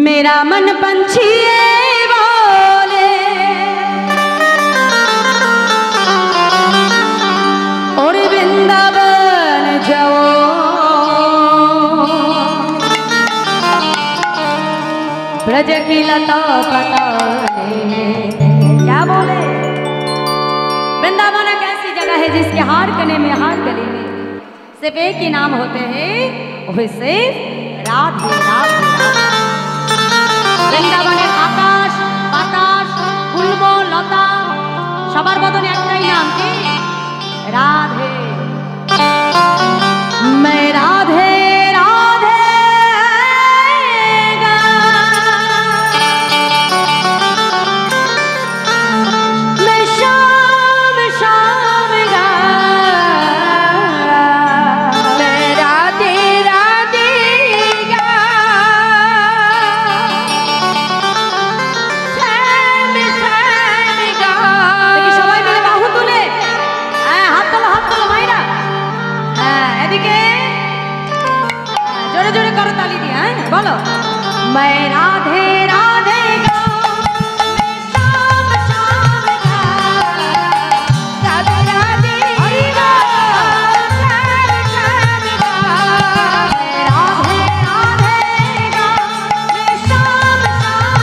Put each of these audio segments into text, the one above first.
मेरा मन पंछी बोले और वृंदावन जाओ, ब्रज की लता पटाले। क्या बोले? वृंदावन एक ऐसी जगह है जिसके हार गले में सिर्फ एक ही नाम होते हैं, वो सिर्फ राधे राधे राधे। বৃন্দাবনের আকাশ বাতাস ফুলব লতা সবার বদনে একটাই নাম, কি? রাধে। मैं राधे राधे गा, मैं शाम शाम गा, मैं राधे राधे गा, शाम शाम गा। देखिए সবাই মিলে বাহু তুলে, হাত তোলো মাইরা, এদিকে জোরে জোরে করো তালি দিয়ে, হ্যাঁ বলো। मैं राधे राधे गा, मैं शाम शाम गा, राधे राधे गा, शाम शाम गा, मैं राधे राधे गा, मैं शाम शाम गा,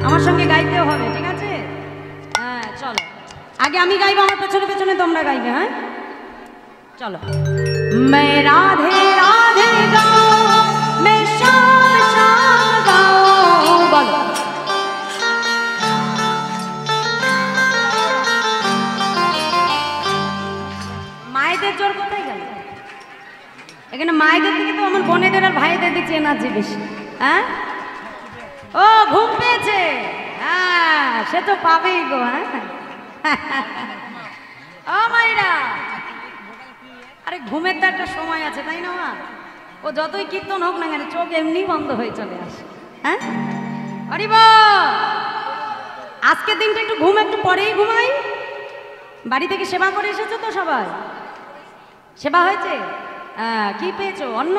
আমার সঙ্গে গাইতেও হবে, ঠিক আছে? হ্যাঁ চলো, আগে আমি গাইবো, আমার পেছনে পেছনে তোমরা গাইবে, হ্যাঁ চলো। मैं राधे राधे गाऊं, मैं शाम शाम गाऊं, বলো। মায়েদের জোর কোথায় গেল? এখানে মায়েদের থেকে তো আমার বোনেদের আর ভাইদের দেখছি এনার্জি বেশি। হ্যাঁ ও ঘুম পেয়েছে, হ্যাঁ সে তো পাবেই গো। হ্যাঁ ও মাইরা, আরে ঘুমের তো একটা সময় আছে, তাই না মা? ও যতই কীর্তন হোক না কেন চোখ এমনি বন্ধ হয়ে চলে আসে। হ্যাঁ আরে বা, আজকের দিনটা একটু ঘুম একটু পরেই ঘুমাই। বাড়ি থেকে সেবা করে এসেছো তো সবাই? সেবা হয়েছে? কি পেয়েছো? অন্ন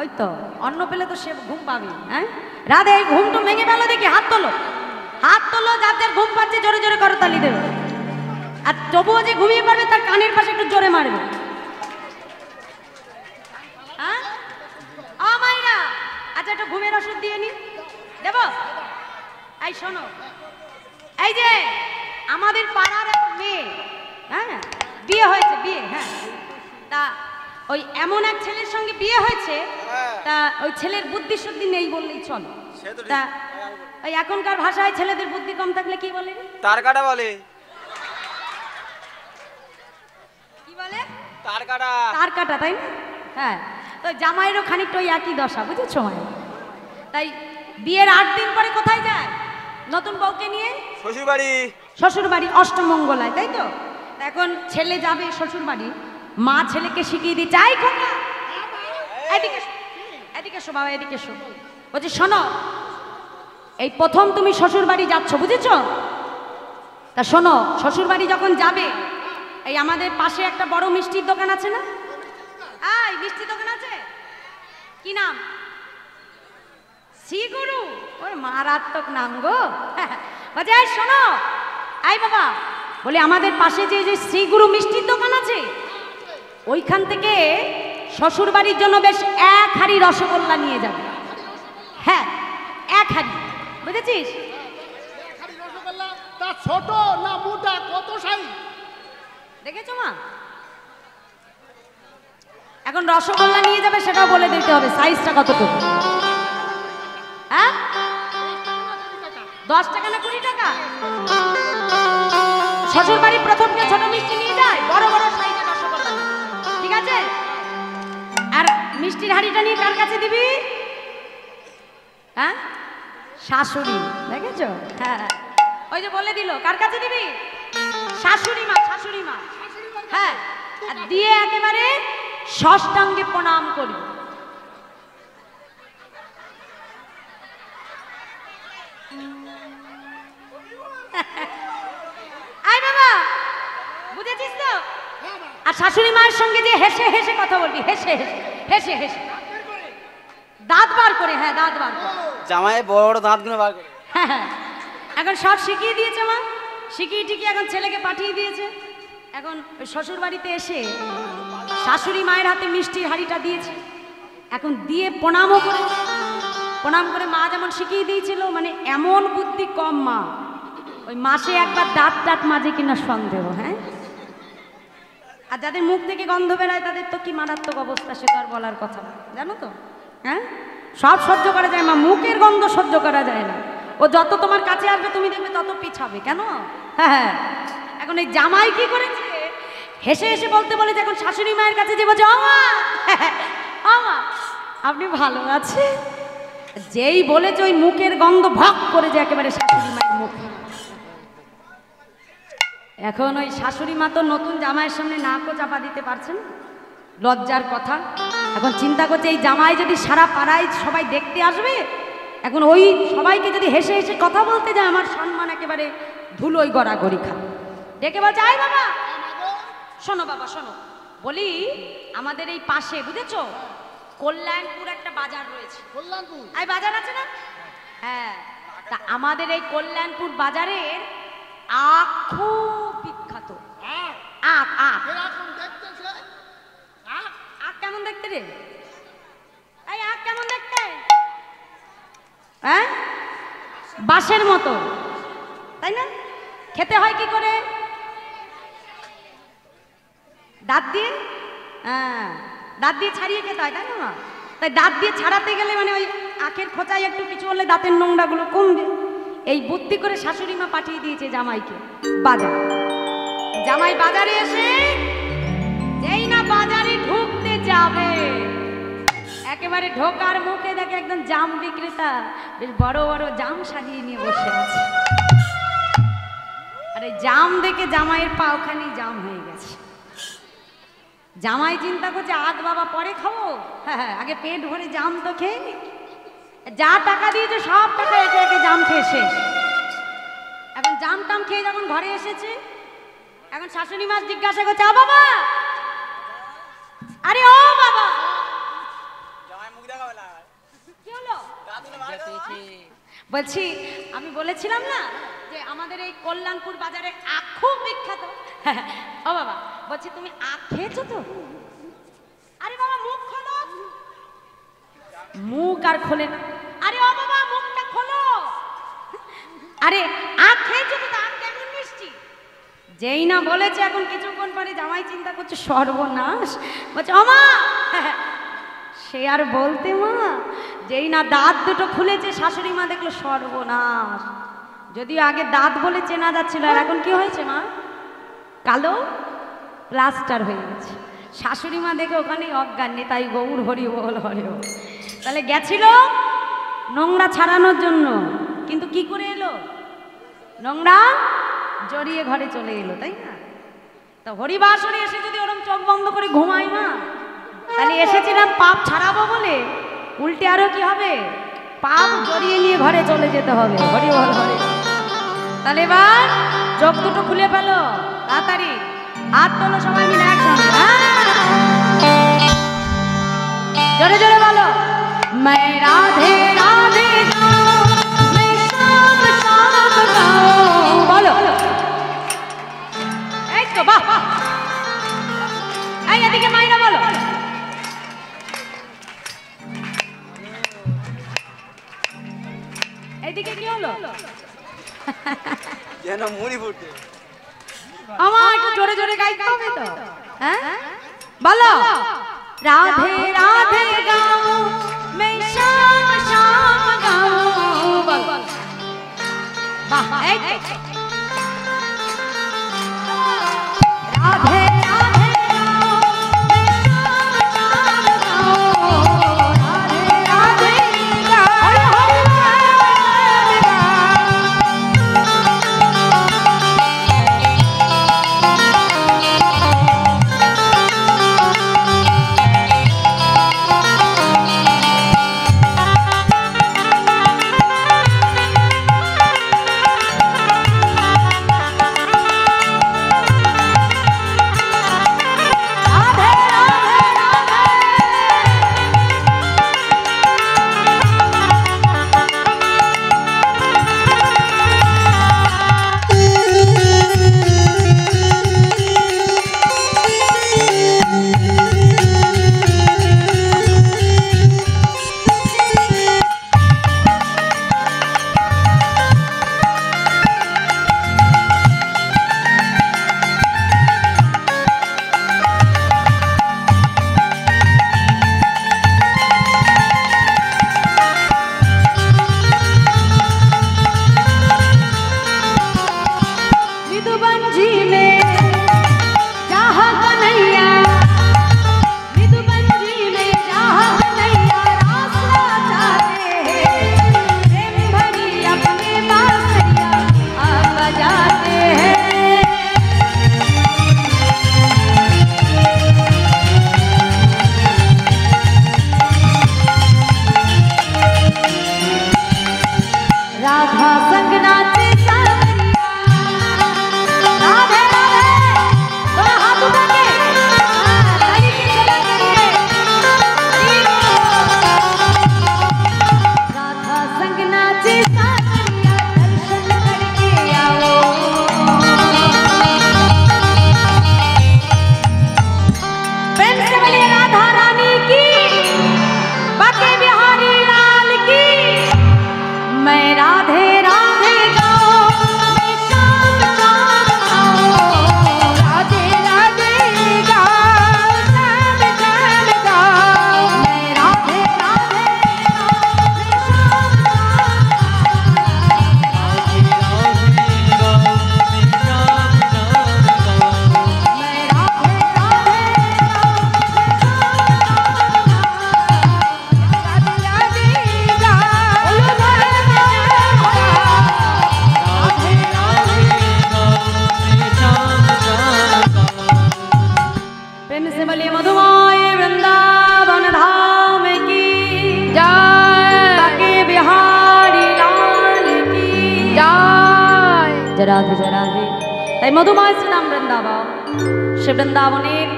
ওই তো অন্ন পেলে তো সে ঘুম পাবে। হ্যাঁ রাধে, এই ঘুমটা ভেঙে পেলো দেখি, হাত তোলো, হাত তোলো, যাদের ঘুম পাচ্ছে জোরে জোরে করতালি দেবে। আর তবুও যে ঘুমিয়ে পড়বে তার কানের পাশে একটু জোরে মারবে। হ্যাঁ ও মাইরা, আচ্ছা একটু ঘুমের ওষুধ দিয়ে নি, দেব? এই শোনো, এই যে আমাদের পাড়ার এক মেয়ে, হ্যাঁ বিয়ে হয়েছে, বিয়ে, হ্যাঁ তা ওই এমন এক ছেলের সঙ্গে বিয়ে হয়েছে, তা ওই ছেলের বুদ্ধি শুদ্ধি নেই বললেই চলো। তা ওই এখনকার ভাষায় ছেলেদের বুদ্ধি কম থাকলে কি বলে? তার কাটা বলে। কি বলে? তার কাটা। তার কাটা, তাই না? হ্যাঁ, তো জামাইয়েরও খানিকটা ওই একই দশা, বুঝেছো? তাই বিয়ের 8 দিন পরে কোথায় যায় নতুন বউকে নিয়ে? শ্বশুর বাড়ি। শ্বশুর বাড়ি অষ্টমঙ্গলায়, তাই তো? এখন ছেলে যাবে শ্বশুর বাড়ি, মা ছেলেকে শিখিয়ে দিচ্ছে, আই খোকা এদিকে এদিকে শো বাবা, এদিকে শো। বলছি শোনো, এই প্রথম তুমি শ্বশুর বাড়ি যাচ্ছ, বুঝেছো? তা শোনো, শ্বশুর বাড়ি যখন যাবে, এই আমাদের পাশে একটা বড় মিষ্টির দোকান আছে না? এই মিষ্টির দোকান আছে, কি নাম? শ্রীগুরু। ওই মারাত্মক নাম গো। বলছে এই শোনো, আই বাবা, বলে আমাদের পাশে যে শ্রীগুরু মিষ্টির দোকান আছে, ওইখান থেকে শ্বশুর বাড়ির জন্য বেশ 1 হাঁড়ি রসগোল্লা নিয়ে যাবে। হ্যাঁ 1 হাঁড়ি, বুঝেছিস? ছোট না মোটা, কত সাইজ দেখেছো মা? এখন রসগোল্লা নিয়ে যাবে, সেটাও বলে দিতে হবে সাইজটা কতটুকু। হ্যাঁ 10 টাকা না 20 টাকা? শ্বশুর বাড়ি প্রথমকে ছোট মিষ্টি নিয়ে যায়, বড় বড় সাইজের রসগোল্লা, ঠিক আছে? আর মিষ্টির হাঁড়িটা নিয়ে কার কাছে দিবি? হ্যাঁ শাশুড়ি, দেখেছো? হ্যাঁ ওই যে বলে দিল, কার কাছে দিবি? শাশুড়ি মা, শাশুড়ি মা। হ্যাঁ, আর দিয়ে একেবারে ষষ্ঠাঙ্গে প্রণাম করি। আয় বাবা, বুঝেছিস তো? আর শাশুড়ি মায়ের সঙ্গে যে হেসে হেসে কথা বলবি, হেসে হেসে হেসে দাঁত বার করে। হ্যাঁ দাঁত বার করে, জামাই বড় বড় দাঁতগুলো বার করে। হ্যাঁ এখন সব শিখিয়ে দিয়েছে মা, শিখিয়ে টিকিয়ে এখন ছেলেকে পাঠিয়ে দিয়েছে। এখন শ্বশুর বাড়িতে এসে শাশুড়ি মায়ের হাতে মিষ্টির হাঁড়িটা দিয়েছে, এখন দিয়ে প্রণামও করে, প্রণাম করে মা যেমন শিখিয়ে দিয়েছিল, মানে এমন বুদ্ধি কম মা, ওই মাসে একবার দাঁত মাঝে কিনা সন্দেহ। হ্যাঁ, আর যাদের মুখ থেকে গন্ধ বেরোয় তাদের তো কি মারাত্মক অবস্থা, সে তো আর বলার কথা না, জানো তো? হ্যাঁ সব সহ্য করা যায় মা, মুখের গন্ধ সহ্য করা যায় না। ও যত তোমার কাছে আসবে তুমি দেখবে তত পিছাবে। কেন? হ্যাঁ এখন এই জামাই কি করেছে, হেসে হেসে বলতে বলে, এখন শাশুড়ি মায়ের কাছে যে বলছে, ও মা, ও মা আপনি ভালো আছেন, যেই বলেছে ওই মুখের গন্ধ ভক করে যে একেবারে শাশুড়ি মায়ের মুখে। এখন ওই শাশুড়ি মা তো নতুন জামাইয়ের সামনে নাকও চাপা দিতে পারছেন, লজ্জার কথা। এখন চিন্তা করছে, এই জামাই যদি সারা পাড়ায় সবাই দেখতে আসবে, এখন ওই সবাইকে যদি হেসে হেসে কথা বলতে যায়, আমার সম্মান একেবারে ধুলোই গড়াগড়ি খাবে। ডেকে বলছে, আয় বাবা, শোনো বাবা শোনো, বলি আমাদের এই পাশে, বুঝেছো, কল্যাণপুর একটা বাজার রয়েছে। কল্যাণপুর এই বাজার আছে না? হ্যাঁ, তা আমাদের এই কল্যাণপুর বাজারের আখ খুব বিখ্যাত। আখ আখ আখ কেমন দেখতে রে? এই আখ কেমন দেখতে? হ্যাঁ বাঁশের মতো, তাই না? খেতে হয় কি করে? দাঁত দিয়ে। হ্যাঁ দাঁত দিয়ে ছাড়িয়ে খেতে হয়, তাই না? তাই দাঁত দিয়ে ছাড়াতে গেলে মানে ওই আখের খোঁচায় একটু কিছু হলে দাঁতের নোংরাগুলো কমবে। এই বুদ্ধি করে শাশুড়ি মা পাঠিয়ে দিয়েছে জামাইকে বাজার। জামাই বাজারে এসে যেই না বাজারে ঢুকতে যাবে, একেবারে ঢোকার মুখে দেখে একদম জাম বিক্রেতা বেশ বড় বড় জাম সাজিয়ে নিয়ে বসে আছে। আরে জাম দেখে জামাইয়ের পা ওখানেই জাম হয়ে গেছে। জামাই চিন্তা করছে, আগ বাবা পরে খাবো, হ্যাঁ আগে পেট ভরে জাম তো খেয়ে নি। যা টাকা দিয়েছে সব টাকা একে একে জাম খেয়ে শেষ। এখন জাম টাম খেয়ে যখন ঘরে এসেছে, এখন শাশুড়ি মা জিজ্ঞাসা করছে, বাবা, আরে ও বাবা, বলছি আমি বলেছিলাম না যে আমাদের এই কল্যাণপুর বাজারে আখ খুব বিখ্যাত। ও বাবা, বলছি তুমি আখ খেয়েছো তো? আরে বাবা মুখ খোলো। মুখ আর খোলে না। আরে ও বাবা মুখটা খোলো। আরে আখ খেয়েছো তো? আখ কেমন মিষ্টি। যেই না বলেছে এখন কিছুক্ষণ পরে জামাই চিন্তা করছে সর্বনাশ। বলছে ও মা, সে আর বলতে মা, যেই না দাঁত দুটো খুলেছে শাশুড়ি মা দেখলো সর্বনাশ। যদিও আগে দাঁত বলে চেনা যাচ্ছিল, আর এখন কি হয়েছে মা? কালো প্লাস্টার হয়ে গেছে। শাশুড়ি মা দেখে ওখানেই অজ্ঞান নেই, তাই গৌর হরি বল হরি বল। তাহলে গেছিল নোংরা ছাড়ানোর জন্য, কিন্তু কি করে এলো? নোংরা জড়িয়ে ঘরে চলে এলো, তাই না? তো হরিবাসরে এসে যদি ওরম চোখ বন্ধ করে ঘুমাই মা, তাহলে এসেছিলাম পাপ ছাড়াবো বলে, উল্টে আরো কি হবে? পাপ জড়িয়ে নিয়ে ঘরে চলে যেতে হবে। হরি বল হরি। তাহলে এবার চোখ দুটো খুলে ফেলো তাড়াতাড়ি, হাত তোলো সবাই মিলে একসঙ্গে। জোরে জোরে বলো, मैं राधे राधे गाऊं, मैं शाम शाम गाऊं। বলো এই তো বাহ বাহ। এই এদিকে মাইনা বলো। এদিকে কি হলো? যেন মুড়ি ফুটে। আমার একটু জোরে জোরে গাইতে হবে তো। হ্যাঁ বলো, রাধে রাধে গাऊं, मैं शाम शाम गाऊं। বলো বাহ, এই তো। রাধে রাধে গাऊं, मैं शाम शाम गाऊं। রাধে রাধে গাऊं, হরি হরি রাধে রাধে। তাই মধুময় শ্রীরাম বৃন্দাবন, সে বৃন্দাবনের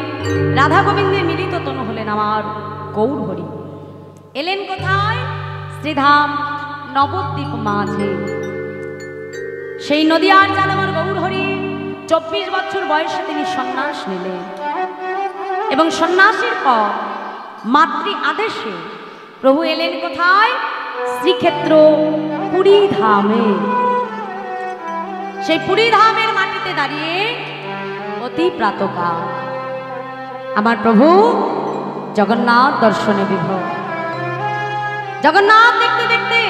রাধা গোবিন্দের মিলিত তনু হলেন আমার গৌর হরি। এলেন কোথায়? শ্রীধাম নবদ্বীপ মাঝে সেই নদিয়ার জানামার গৌরহরি 24 বছর বয়সে তিনি সন্ন্যাস নিলেন এবং সন্ন্যাসের পর মাতৃ আদেশে প্রভু এলেন কোথায়? শ্রীক্ষেত্র পুরী ধামে। সেই পুরী ধামের মাটিতে দাঁড়িয়ে অতি প্রাতকাল আমার প্রভু জগন্নাথ দর্শনে বিভোর। জগন্নাথ দেখতে দেখতে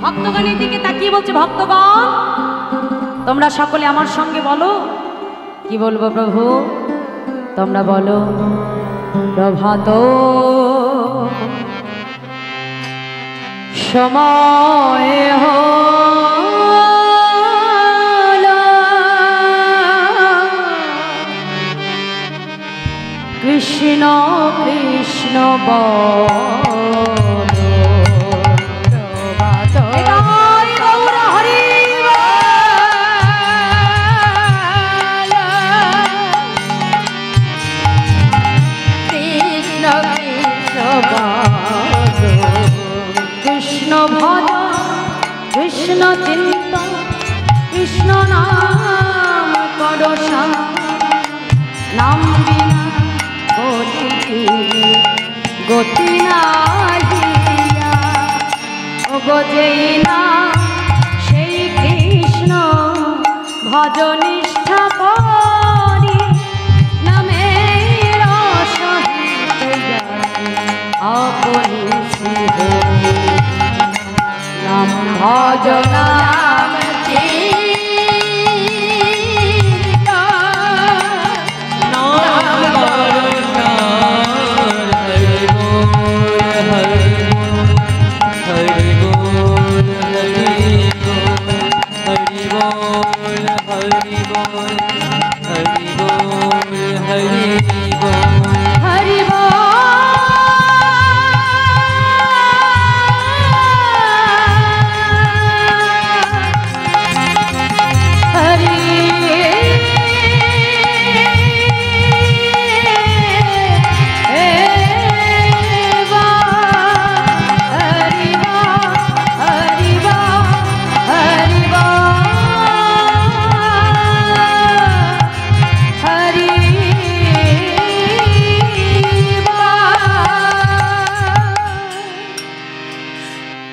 ভক্তগণের দিকে তাকিয়ে বলছে, ভক্তগণ তোমরা সকলে আমার সঙ্গে বলো। কি বলবো প্রভু? তোমরা বলো, প্রভাত সময় হলো, কৃষ্ণ কৃষ্ণ বলো, প্রভাত গৌর হরি কৃষ্ণ কৃষ্ণ কৃষ্ণ ভজ কৃষ্ণ চিন্ত কৃষ্ণ নাম করসা নাম বিনা গতি নাহিয়া ও গজেই না সেই কৃষ্ণ ভজ নিষ্ঠা করি নামের সহিত আপনি নাম ভজ নাম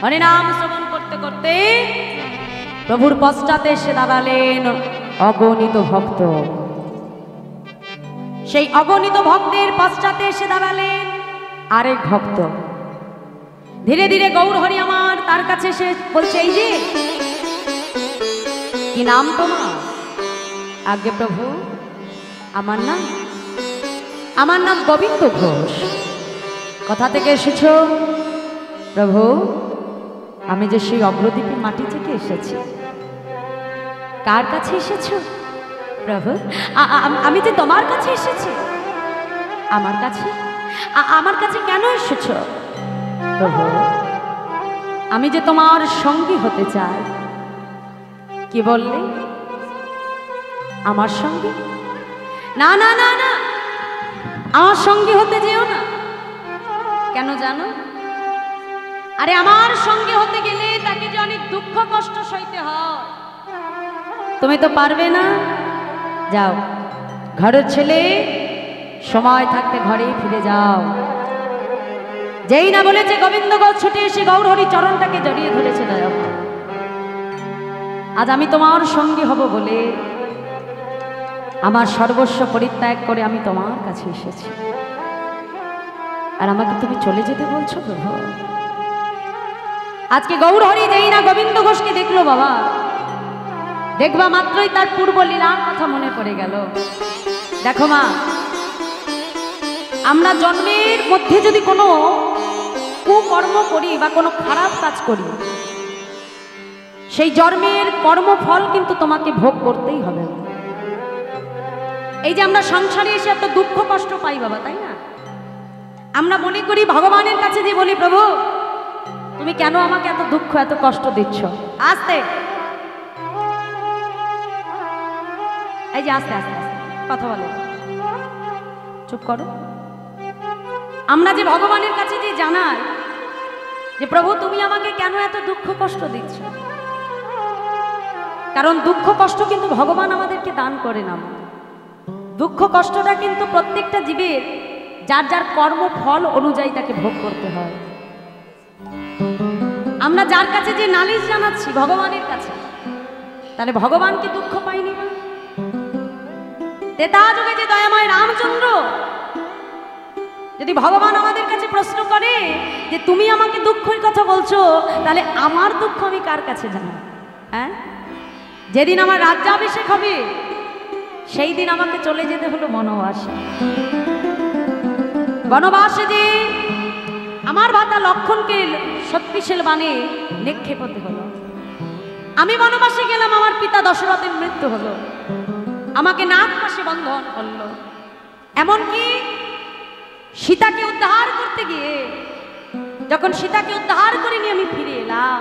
হরিনাম শ্রবণ করতে করতে প্রভুর পশ্চাতে এসে দাঁড়ালেন অগণিত ভক্ত। সেই অগণিত ভক্তের পশ্চাতে এসে দাঁড়ালেন আরেক ভক্ত। ধীরে ধীরে গৌর হরি আমার তার কাছে এসে বলছে, এই যে কি নাম তোমার? আজ্ঞে প্রভু, আমার নাম গোবিন্দ ঘোষ। কোথা থেকে এসেছো? প্রভু, আমি যে সেই অগ্রদ্বীপের মাটি থেকে এসেছি। কার কাছে এসেছো? প্রভু, আমি যে তোমার কাছে এসেছি। আমার কাছে? আমার কাছে কেন এসেছো? প্রভু, আমি যে তোমার সঙ্গী হতে চাই। কি বললে? আমার সঙ্গী? না না না না, আমার সঙ্গী হতে যেও না। কেন জানো? আরে আমার সঙ্গে হতে গেলে তাকে যে অনেক দুঃখ কষ্ট সইতে হয়। তুমি তো পারবে না। যাও, ঘরের ছেলে, সময় থাকতে ঘরে ফিরে যাও। যেই না বলেছে গোবিন্দ ঘোষ ছুটে এসে গৌরহরি চরণটাকে জড়িয়ে ধরেছে। দয়া, আজ আমি তোমার সঙ্গী হব বলে আমার সর্বস্ব পরিত্যাগ করে আমি তোমার কাছে এসেছি, আর আমাকে তুমি চলে যেতে বলছো প্রভু? আজকে গৌরহরি যেই না গোবিন্দ ঘোষকে দেখলো বাবা, দেখবা মাত্রই তার পূর্ব লীলার কথা মনে পড়ে গেল। দেখো মা, আমরা জন্মের মধ্যে যদি কোনো কুকর্ম করি বা কোনো খারাপ কাজ করি, সেই জন্মের কর্মফল কিন্তু তোমাকে ভোগ করতেই হবে। এই যে আমরা সংসারে এসে এত দুঃখ কষ্ট পাই বাবা, তাই না? আমরা মনে করি ভগবানের কাছে যে বলি, প্রভু তুমি কেন আমাকে এত দুঃখ এত কষ্ট দিচ্ছ? আস্তে, এই যে আস্তে আস্তে আস্তে কথা বলো, চুপ করো। আমরা যে ভগবানের কাছে যে জানাই যে প্রভু তুমি আমাকে কেন এত দুঃখ কষ্ট দিচ্ছ? কারণ দুঃখ কষ্ট কিন্তু ভগবান আমাদেরকে দান করে না। দুঃখ কষ্টটা কিন্তু প্রত্যেকটা জীবের যার যার কর্মফল অনুযায়ী তাকে ভোগ করতে হয়। আমরা যার কাছে যে নালিশ জানাচ্ছি ভগবানের কাছে, তাহলে ভগবান কি দুঃখ পায়নি? ত্রেতা যুগে যে দয়াময় রামচন্দ্র, যদি ভগবান আমাদের কাছে প্রশ্ন করে যে তুমি আমাকে দুঃখের কথা বলছো, তাহলে আমার দুঃখ আমি কার কাছে জানাবো? হ্যাঁ, যেদিন আমার রাজ্যাভিষেক হবে সেই দিন আমাকে চলে যেতে হলো বনবাসে। বনবাসে যে আমার ভাতা লক্ষণকে শক্তিশাল বানে নিক্ষেপ হতে হলো। আমি বনবাসে গেলাম, আমার পিতা দশরথের মৃত্যু হলো, আমাকে নাগ পাশে বন্ধন করলো। এমনকি সীতাকে উদ্ধার করতে গিয়ে, যখন সীতাকে উদ্ধার করে নিয়ে আমি ফিরে এলাম,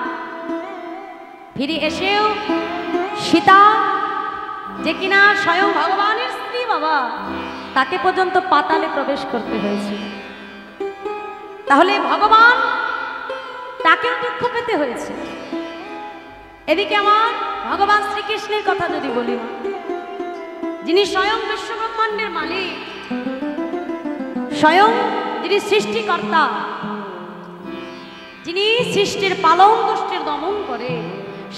ফিরে এসেও সীতা যে কিনা স্বয়ং ভগবানের স্ত্রী বাবা, তাকে পর্যন্ত পাতালে প্রবেশ করতে হয়েছে। তাহলে ভগবান তাকেও দুঃখ পেতে হয়েছে। এদিকে আমার ভগবান শ্রীকৃষ্ণের কথা যদি বলি, যিনি স্বয়ং বিশ্বব্রহ্মাণ্ডের মালিক, স্বয়ং যিনি সৃষ্টিকর্তা, যিনি সৃষ্টির পালন দুষ্টের দমন করে,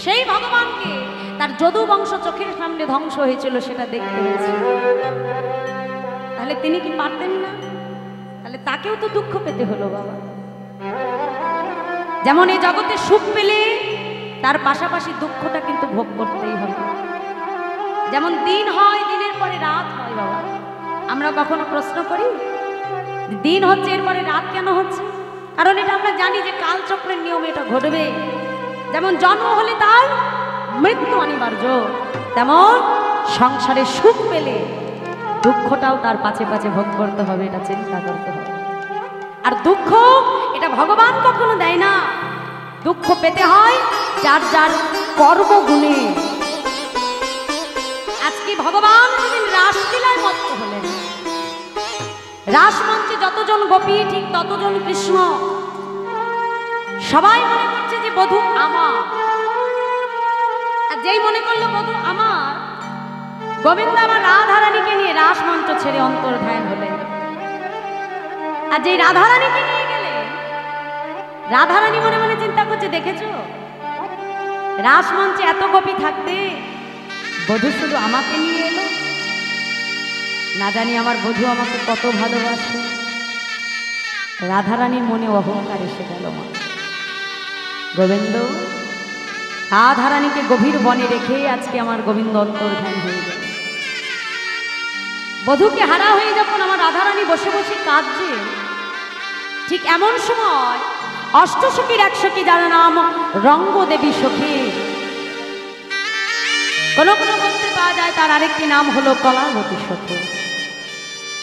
সেই ভগবানকে তার যদু বংশ চোখের সামনে ধ্বংস হয়েছিল সেটা দেখতে হয়েছে। তাহলে তিনি কি পারতেন না? তাহলে তাকেও তো দুঃখ পেতে হলো বাবা। যেমন এই জগতে সুখ পেলে তার পাশাপাশি দুঃখটা কিন্তু ভোগ করতেই হবে। যেমন দিন হয়, দিনের পরে রাত হয় বাবা। আমরা কখনো প্রশ্ন করি দিন হচ্ছে এরপরে রাত কেন হচ্ছে? কারণ এটা আমরা জানি যে কালচক্রের নিয়ম এটা ঘটবে। যেমন জন্ম হলে তার মৃত্যু অনিবার্য, তেমন সংসারে সুখ পেলে দুঃখটাও তার পাছে পাছে ভোগ করতে হবে, এটা চিন্তা করতে হবে। আর দুঃখ এটা ভগবান কখনো দেয় না, দুঃখ পেতে হয় যার যার কর্মগুণে। আজকে ভগবান যেদিন রাসলীলায় মত্ত হলেন, রাসমঞ্চে যতজন গোপী ঠিক ততজন কৃষ্ণ, সবাই মনে করছে যে বধূ আমার। আর যেই মনে করলো বধূ আমার, গোবিন্দ আমার রাধারানীকে নিয়ে রাসমঞ্চ ছেড়ে অন্তর্ধান হলেন। আর যেই রাধারানীকে নিয়ে গেলে, রাধারানী মনে মনে চিন্তা করছে, দেখেছো রাসমঞ্চে এত গোপী থাকতে বধূ শুধু আমাকে নিয়ে এলো, না জানি আমার বধূ আমাকে কত ভালোবাসে। রাধারানীর মনে অহংকার এসে গেল। মা গোবিন্দ রাধারানীকে গভীর বনে রেখে আজকে আমার গোবিন্দ অন্তর্ধান হয়ে গেল। বধূকে হারা হয়ে যখন আমার রাধারানী বসে বসে কাঁদছে, ঠিক এমন সময় অষ্টসখীর এক সখী যার নাম রঙ্গদেবী সখী, কোনো কোনো বলতে পাওয়া যায় তার আরেকটি নাম হলো কলাবতী সখী।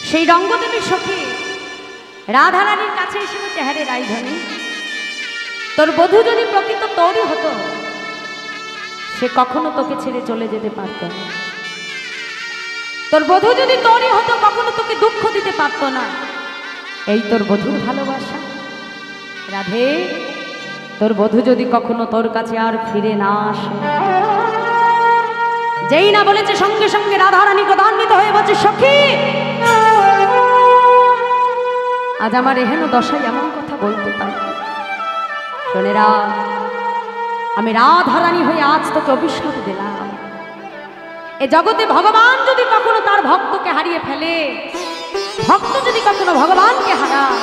সেই রঙ্গদেবী সখী রাধারানীর কাছে এসে বলছে, হ্যাঁ রে রাইধনী, তোর বধূ যদি প্রকৃত তোরই হতো, সে কখনো তোকে ছেড়ে চলে যেতে পারত না। তোর বধূ যদি তোরই হতো, কখনো তোকে দুঃখ দিতে পারত না। এই তোর বধূর ভালোবাসা। রাধে, তোর বধূ যদি কখনো তোর কাছে আর ফিরে না আসে। যেই না বলেছে, সঙ্গে সঙ্গে রাধারানী ক্রোধান্বিত হয়ে বলছে, সখী আজ আমার এহেন দশায় এমন কথা বলতে পারি। শোনেরা, আমি রাধারানী হয়ে আজ তোকে অভিশাপ দিলাম। এ জগতে ভগবান যদি কখনো তার ভক্তকে হারিয়ে ফেলে, ভক্ত যদি কখনো ভগবানকে হারায়,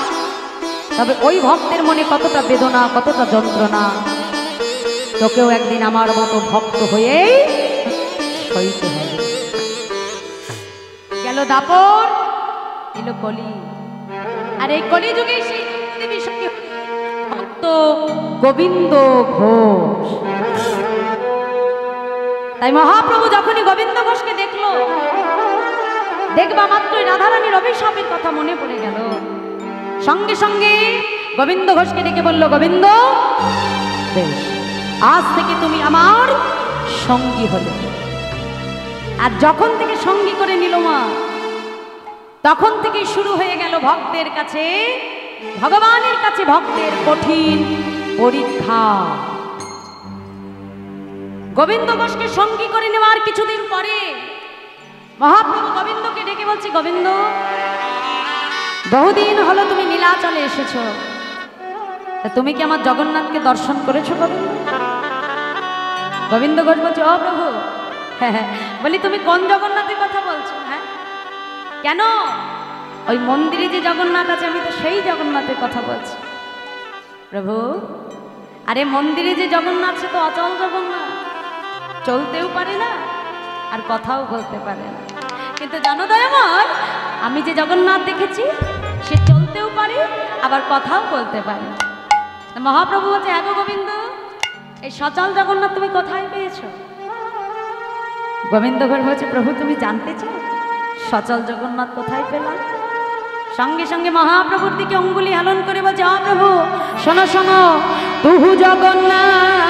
তবে ওই ভক্তের মনে কতটা বেদনা, কতটা যন্ত্রণা, তোকেও একদিন আমার মতো ভক্ত হয়েই সইতে হবে। গেল দাপর, এলো কলি। আর এই কলিযুগে সেই ভক্ত গোবিন্দ ঘোষ। তাই মহাপ্রভু যখনই গোবিন্দ ঘোষকে দেখলো, দেখবা মাত্রই রাধারানীর অভিশাপের কথা মনে পড়ে গেল। সঙ্গে সঙ্গে গোবিন্দ ঘোষকে ডেকে বলল, গোবিন্দ বেশ, আজ থেকে তুমি আমার সঙ্গী হলে। আর যখন থেকে সঙ্গী করে নিল মা, তখন থেকেই শুরু হয়ে গেল ভক্তের কাছে, ভগবানের কাছে ভক্তের কঠিন পরীক্ষা। গোবিন্দ ঘোষকে সঙ্গী করে নেওয়ার কিছুদিন পরে মহাপ্রভু গোবিন্দকে ডেকে বলছি, গোবিন্দ, বহুদিন হলো তুমি নীলাচলে এসেছো, তুমি কি আমার জগন্নাথকে দর্শন করেছো গোবিন্দ? গোবিন্দ ঘোষ বলছে, ও প্রভু, হ্যাঁ, বলি তুমি কোন জগন্নাথের কথা বলছো? হ্যাঁ, কেন? ওই মন্দিরে যে জগন্নাথ আছে আমি তো সেই জগন্নাথের কথা বলছি। প্রভু, আরে মন্দিরে যে জগন্নাথ সে তো অচল জগন্নাথ, চলতেও পারে না আর কথাও বলতে পারে না। কিন্তু জানো দয়াময়, আমি যে জগন্নাথ দেখেছি সে চলতেও পারে আবার কথাও বলতে পারে। মহাপ্রভু বলছে, হ্যাঁ গো গোবিন্দ, এই সচল জগন্নাথ তুমি কোথায় পেয়েছো? গোবিন্দ ঘোষ বলছে, প্রভু তুমি জানতে চাও সচল জগন্নাথ কোথায় পেলাম? সঙ্গে সঙ্গে মহাপ্রভুর দিকে অঙ্গুলি হেলন করে বলছে, প্রভু শোনো শোনো, তুহু জগন্নাথ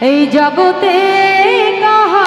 এই জগতে কাহা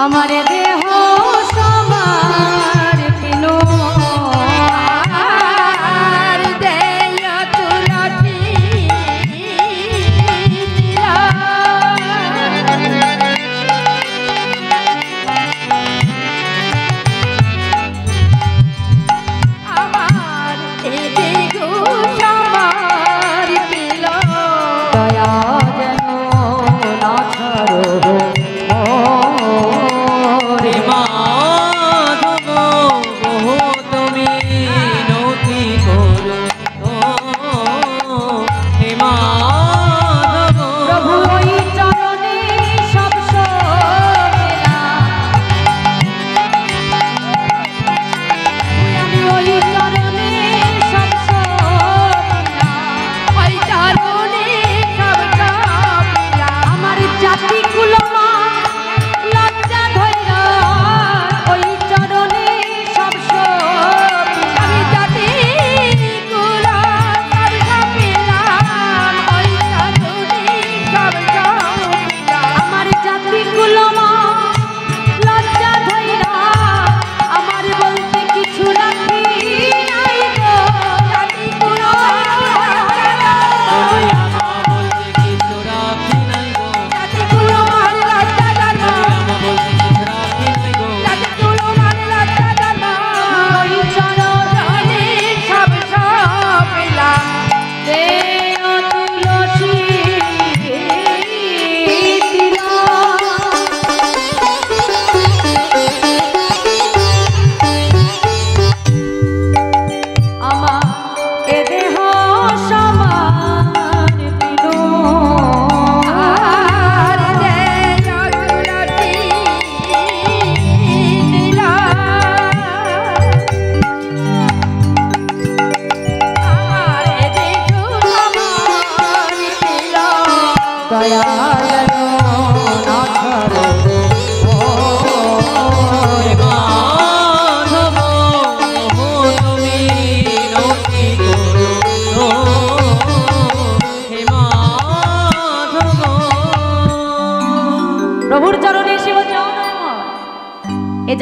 আমার দেহ সবার কিনো আর দেয় তুলসী আমার দেহ সবার কিলো দয়া যেন না ছাড়ো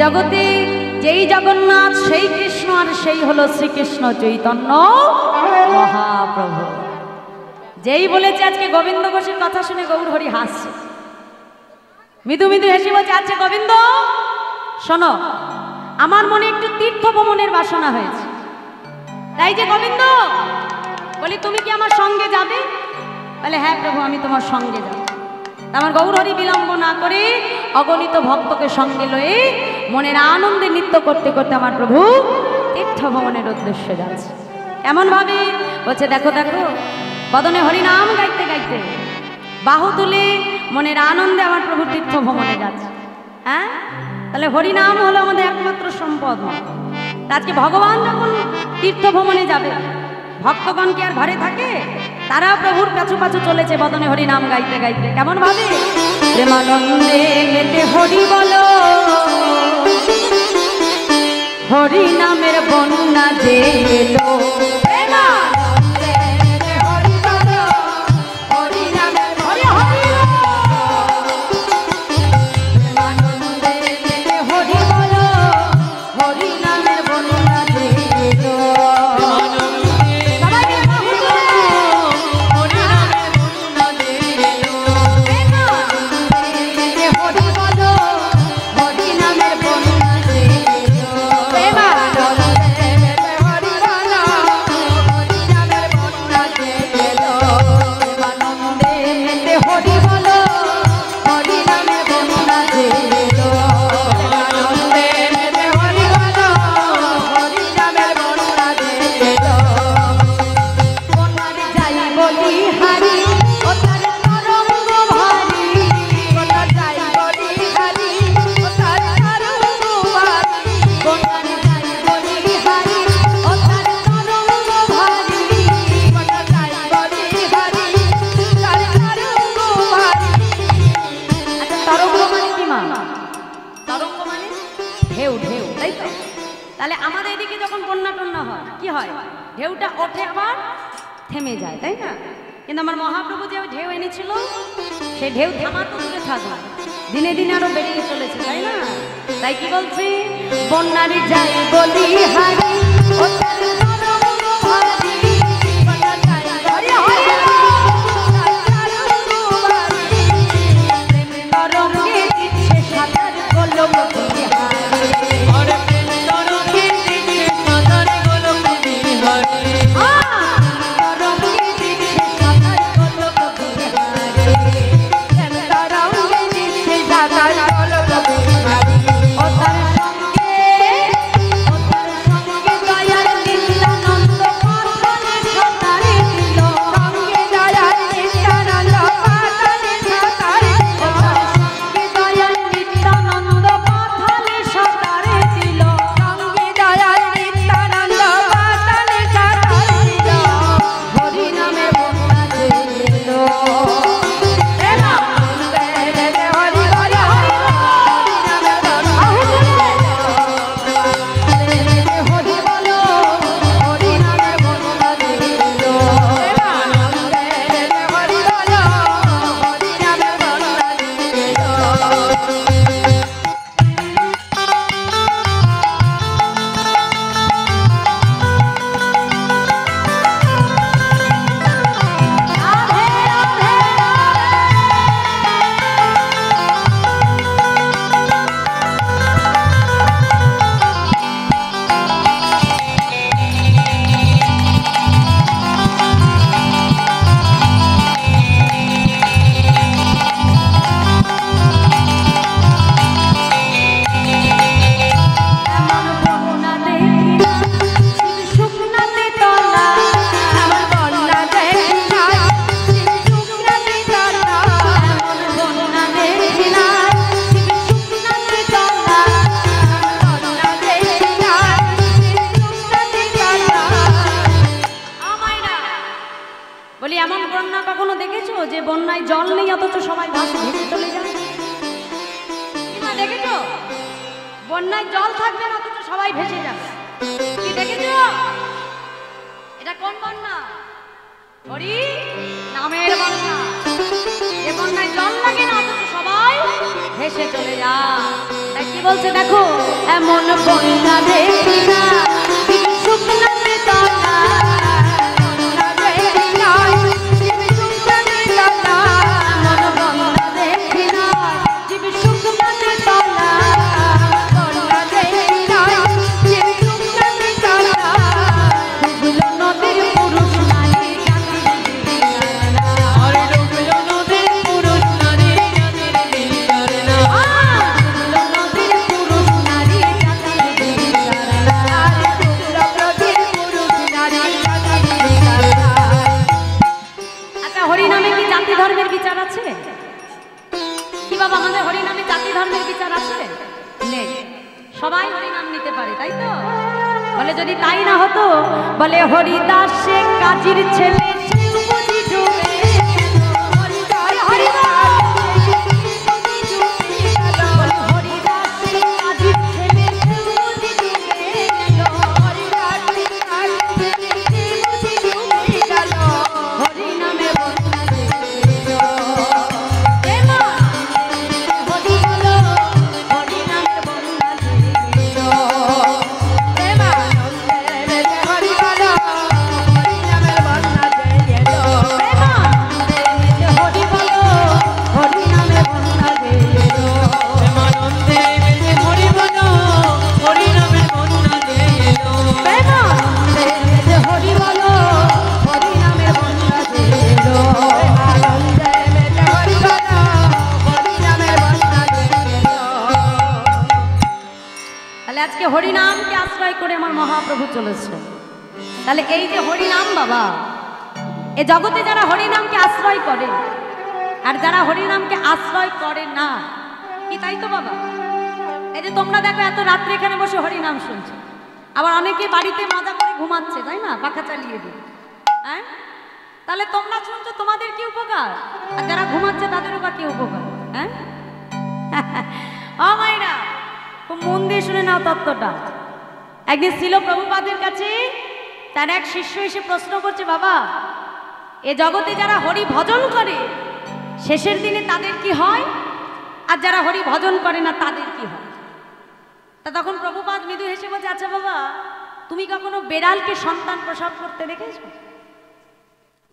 জগতে যেই জগন্নাথ সেই কৃষ্ণ আর সেই হলো শ্রীকৃষ্ণ চৈতন্য মহাপ্রভু। যেই বলেছে আজকে গোবিন্দ ঘোষের কথা শুনে গৌর হরি হাসছে, মৃদু মৃদু হেসে বলছে, আচ্ছা গোবিন্দ শোনো, আমার মনে একটু তীর্থ ভ্রমণের বাসনা হয়েছে, তাই যে গোবিন্দ বলি তুমি কি আমার সঙ্গে যাবে? বলে হ্যাঁ প্রভু আমি তোমার সঙ্গে যাব। আমার গৌরহরি বিলম্ব না করে অগণিত ভক্তকে সঙ্গে লয়ে মনের আনন্দে নৃত্য করতে করতে আমার প্রভু তীর্থ ভ্রমণের উদ্দেশ্যে যাচ্ছে। কেমন ভাবে বলছে দেখো দেখো, বদনে হরিনাম গাইতে গাইতে বাহু তুলে মনের আনন্দে আমার প্রভু তীর্থ ভ্রমণে যাচ্ছে। হ্যাঁ, তাহলে হরিনাম হলো আমাদের একমাত্র সম্পদ। আজকে ভগবান যখন তীর্থ ভ্রমণে যাবে, ভক্তগণ কি আর ঘরে থাকে? তারা প্রভুর পাছু পাছু চলেছে বদনে হরি নাম গাইতে গাইতে। কেমন ভাবে প্রেমানন্দে মেতে হরি বলো, হরি নামের বন্যা যে এলো। তাহলে আমাদের এদিকে যখন বন্যা টন্যা হয় কি হয়? ঢেউটা ওঠে আবার থেমে যায়, তাই না? কিন্তু আমার মহাপ্রভু যে ঢেউ এনেছিল, সেই ঢেউ থামা তো দূরে থাকবে, দিনে দিনে আরো বেড়ে চলেছে, তাই না? তাই কি বলছি, বন্যারি যাই বলি হারি ও তার তরঙ্গ ভারি, বন্যা যাই হরি হরি তরঙ্গে দিচ্ছে সাঁতার গোলক বন্যায় জল থাকবে না অথচ সবাই ভেসে যাবে। কি দেখেছো? এটা কোন বন্যা? হরি নামের বন্যা। এ বন্যায় জল লাগে না অথচ সবাই ভেসে চলে যায়। তাই কি বলছে দেখো, এমন বন্যা দেখি না শুকনাতে তলা, বন্যা দেখি না শুকনাতে তলা, এমন বন্যা দেখি না শুকনাতে তলা, বন্যা দেখি না শুকনাতে তলা, নদীর পুরুষ নারী ধর্মের বিচার আছে? কি বাবা আমাদের হরিনামে জাতি ধর্মের বিচার আছে? নেই, সবাই হরিনাম নিতে পারে, তাই তো? বলে যদি তাই না হতো, বলে হরিদাস সে কাজীর ছেলে আজকে হরিনামকে আশ্রয় করে আমার মহাপ্রভু চলেছে। তাহলে এই যে হরিনাম বাবা, এ জগতে যারা হরিনামকে আশ্রয় করে আর যারা হরিনামকে আশ্রয় করে না, কি তাই তো বাবা? এই যে তোমরা দেখো এত রাত্রে এখানে বসে হরিনাম শুনছো, আবার অনেকে বাড়িতে মজা করে ঘুমাচ্ছে, তাই না? পাখা চালিয়ে দিই, হ্যাঁ? তাহলে তোমরা শুনছো, তোমাদের কি উপকার? আর যারা ঘুমাচ্ছে তাদেরও বা কি উপকার? হ্যাঁ ও মায়েরা, খুব মন দিয়ে শুনে নাও তত্ত্বটা। একদিন ছিল প্রভুপাদের কাছে তার এক শিষ্য এসে প্রশ্ন করছে, বাবা এ জগতে যারা হরি ভজন করে শেষের দিনে তাদের কি হয়, আর যারা হরি ভজন করে না তাদের কি হয়? তা তখন প্রভুপাদ মৃদু হেসে বলছে, আচ্ছা বাবা তুমি কখনো বেড়ালকে সন্তান প্রসব করতে দেখেছো?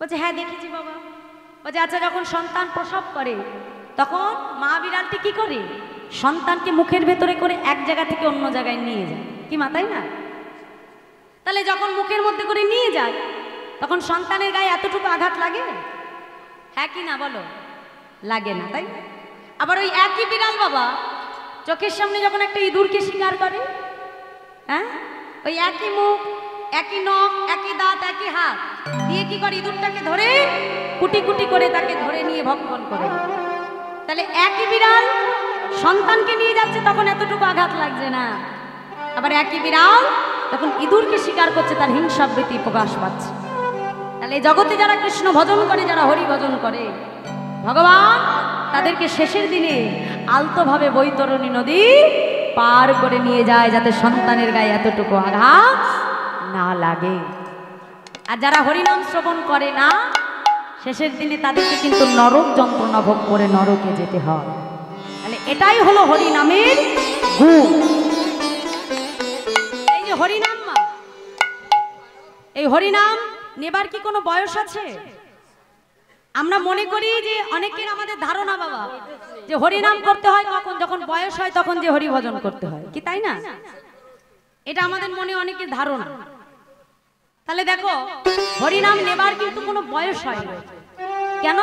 বলছে হ্যাঁ দেখেছি বাবা। বলছে আচ্ছা, যখন সন্তান প্রসব করে তখন মা বিড়ালটি কি করে? সন্তানকে মুখের ভেতরে করে এক জায়গা থেকে অন্য জায়গায় নিয়ে যায়, কি মা তাই না? তাহলে যখন মুখের মধ্যে করে নিয়ে যায় তখন সন্তানের গায়ে এতটুকু আঘাত লাগে? হ্যাঁ কি না বলো? লাগে না, তাই? আবার ওই একই বিড়াল বাবা চোখের সামনে যখন একটা ইঁদুরকে শিকার করে, হ্যাঁ, ওই একই মুখ, একই নখ, একই দাঁত, একই হাত দিয়ে কি করে? ইঁদুরটাকে ধরে কুটি কুটি করে তাকে ধরে নিয়ে ভক্ষণ করে। তাহলে একই বিড়াল সন্তানকে নিয়ে যাচ্ছে তখন এতটুকু আঘাত লাগছে না, আবার একই বিড়াল তখন ইঁদুরকে শিকার করছে, তার হিংসাবৃত্তি প্রকাশ পাচ্ছে। তাহলে জগতে যারা কৃষ্ণ ভজন করে, যারা হরি ভজন করে, ভগবান তাদেরকে শেষের দিনে আলতোভাবে বৈতরণী নদী পার করে নিয়ে যায় যাতে সন্তানের গায়ে এতটুকু আঘাত না লাগে। আর যারা হরিনাম শ্রবণ করে না শেষের দিনে তাদেরকে কিন্তু নরক যন্ত্রণা ভোগ করে নরকে যেতে হয়। তাহলে এটাই হলো হরিনামের গুণ। এই যে হরিনাম, এই হরিনাম নেবার কি কোনো বয়স আছে? আমরা মনে করি যে অনেকের আমাদের ধারণা বাবা যে হরিনাম করতে হয় কখন? যখন বয়স হয় তখন যে হরি ভজন করতে হয়, কি তাই না? এটা আমাদের মনে অনেকের ধারণা। তাহলে দেখো হরিনাম নেবার কিন্তু কোনো বয়স হয় না। কেন?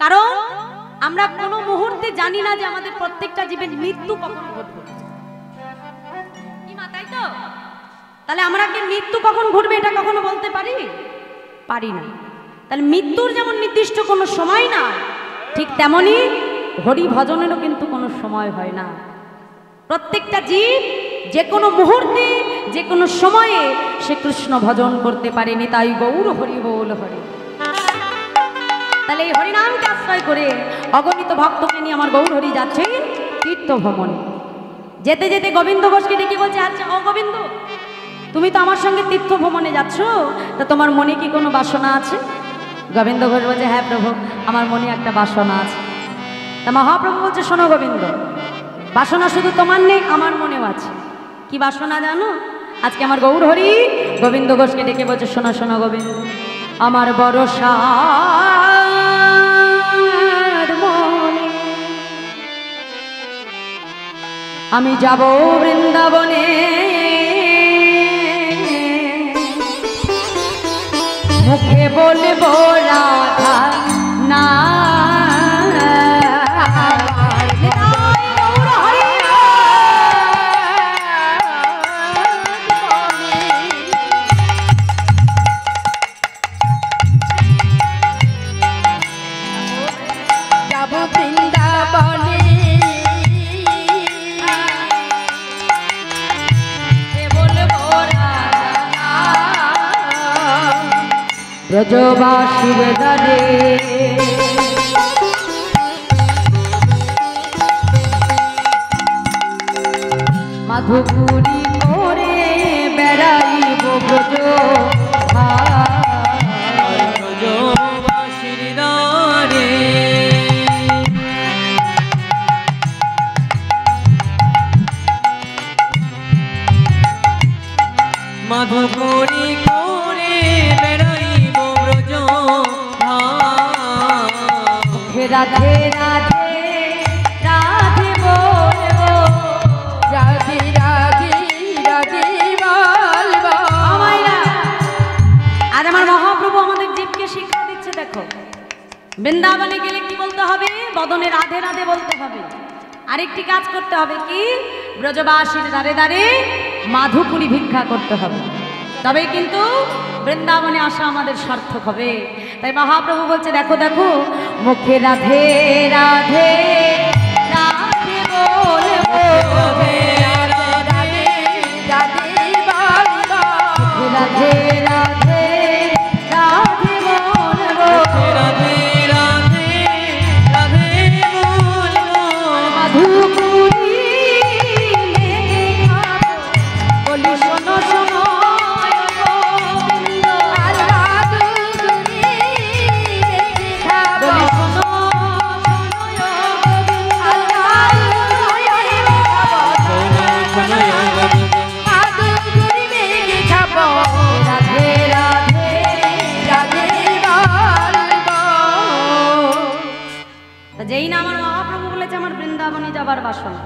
কারণ আমরা কোনো মুহূর্তে জানি না যে আমাদের প্রত্যেকটা জীবের মৃত্যু কখন ঘটবে, কি মা তাই তো? তাহলে আমরা কি মৃত্যু কখন ঘটবে এটা কখনো বলতে পারি? পারি না। তাহলে মৃত্যুর যেমন নির্দিষ্ট কোনো সময় না, ঠিক তেমনি হরি ভজনেরও কিন্তু কোনো সময় হয় না। প্রত্যেকটা জীব যে কোনো মুহূর্তে যে কোনো সময়ে সে কৃষ্ণ ভজন করতে পারেনি, তাই গৌর হরি বল হরি। তাহলে এই হরিনামকে আশ্রয় করে অগণিত ভক্তকে নিয়ে আমার গৌর হরি যাচ্ছে তীর্থ ভ্রমণে। যেতে যেতে গোবিন্দ ঘোষকে ডেকে বলছে, আচ্ছা ও গোবিন্দ, তুমি তো আমার সঙ্গে তীর্থ ভ্রমণে যাচ্ছ, তা তোমার মনে কি কোনো বাসনা আছে? গোবিন্দ ঘোষ বলছে, হ্যাঁ প্রভু, আমার মনে একটা বাসনা আছে। তা মহাপ্রভু বলছে, শোনো গোবিন্দ, বাসনা শুধু তোমার নেই, আমার মনেও আছে। কি বাসনা জানো? আজকে আমার গৌর হরি গোবিন্দ ঘোষকে ডেকে বলছে, শোনো শোনো গোবিন্দ, আমার বড় সাধ মনে, আমি যাব বৃন্দাবনে, মুখে বলবো রাধা না। ব্রজবাসীর দ্বারে মাধুপুরী করে বেড়াইব ব্রজ ব্রজবাসীর দ্বারে মাধুপুরী করে বেড়াইব ব্রজ রাধে রাধে রাধে বলবো রাধে রাধে রাধে বলবো আমায়রা আজ আমার মহাপ্রভু আমাদের জীবকে শিক্ষা দিচ্ছে। দেখো, বৃন্দাবনে গেলে কি বলতে হবে? বদনে রাধে রাধে বলতে হবে। আরেকটি কাজ করতে হবে কি? ব্রজবাসীর দ্বারে দ্বারে মাধুপুরী ভিক্ষা করতে হবে, তবেই কিন্তু বৃন্দাবনে আসা আমাদের সার্থক হবে। তাই মহাপ্রভু বলছে দেখো দেখো, মুখে রাধে রাধে রাধে বলবো রাধে রাধে রাধে বলবো রাধে রাধে রাধে বলবো রাধে রাধে রাধে বলবো মাধুপুরী বলি শোনো শোনো যেই না আমার মহাপ্রভু বলেছে আমার বৃন্দাবনে যাবার বাসনা,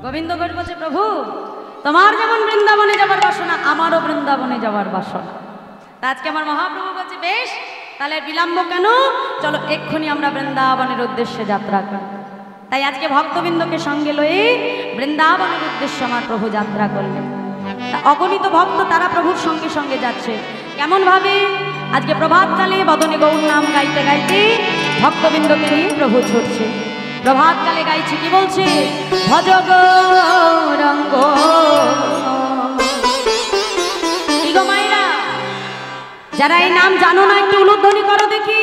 গোবিন্দ ঘোষ বলছে প্রভু তোমার যেমন বৃন্দাবনে যাবার বাসনা আমারও বৃন্দাবনে যাবার বাসনা। তা আজকে আমার মহাপ্রভু বলছে বেশ, তাহলে বিলম্ব কেন, চলো এক্ষুনি আমরা বৃন্দাবনের উদ্দেশ্যে যাত্রা করি। তাই আজকে ভক্তবৃন্দকে সঙ্গে লয়ে বৃন্দাবনের উদ্দেশ্যে আমার প্রভু যাত্রা করলেন। তা অগণিত ভক্ত তারা প্রভুর সঙ্গে সঙ্গে যাচ্ছে। কেমন ভাবে? আজকে প্রভাতকালে বদনে গৌর নাম গাইতে গাইতে ভক্তবৃন্দকে নিয়ে প্রভু ছুটছে। প্রভাতকালে গাইছে কি বলছে? ভজ গৌরঙ্গ কি গো মাইরা, যারা এই নাম জানো না একটু উলুধ্বনি করো দেখি।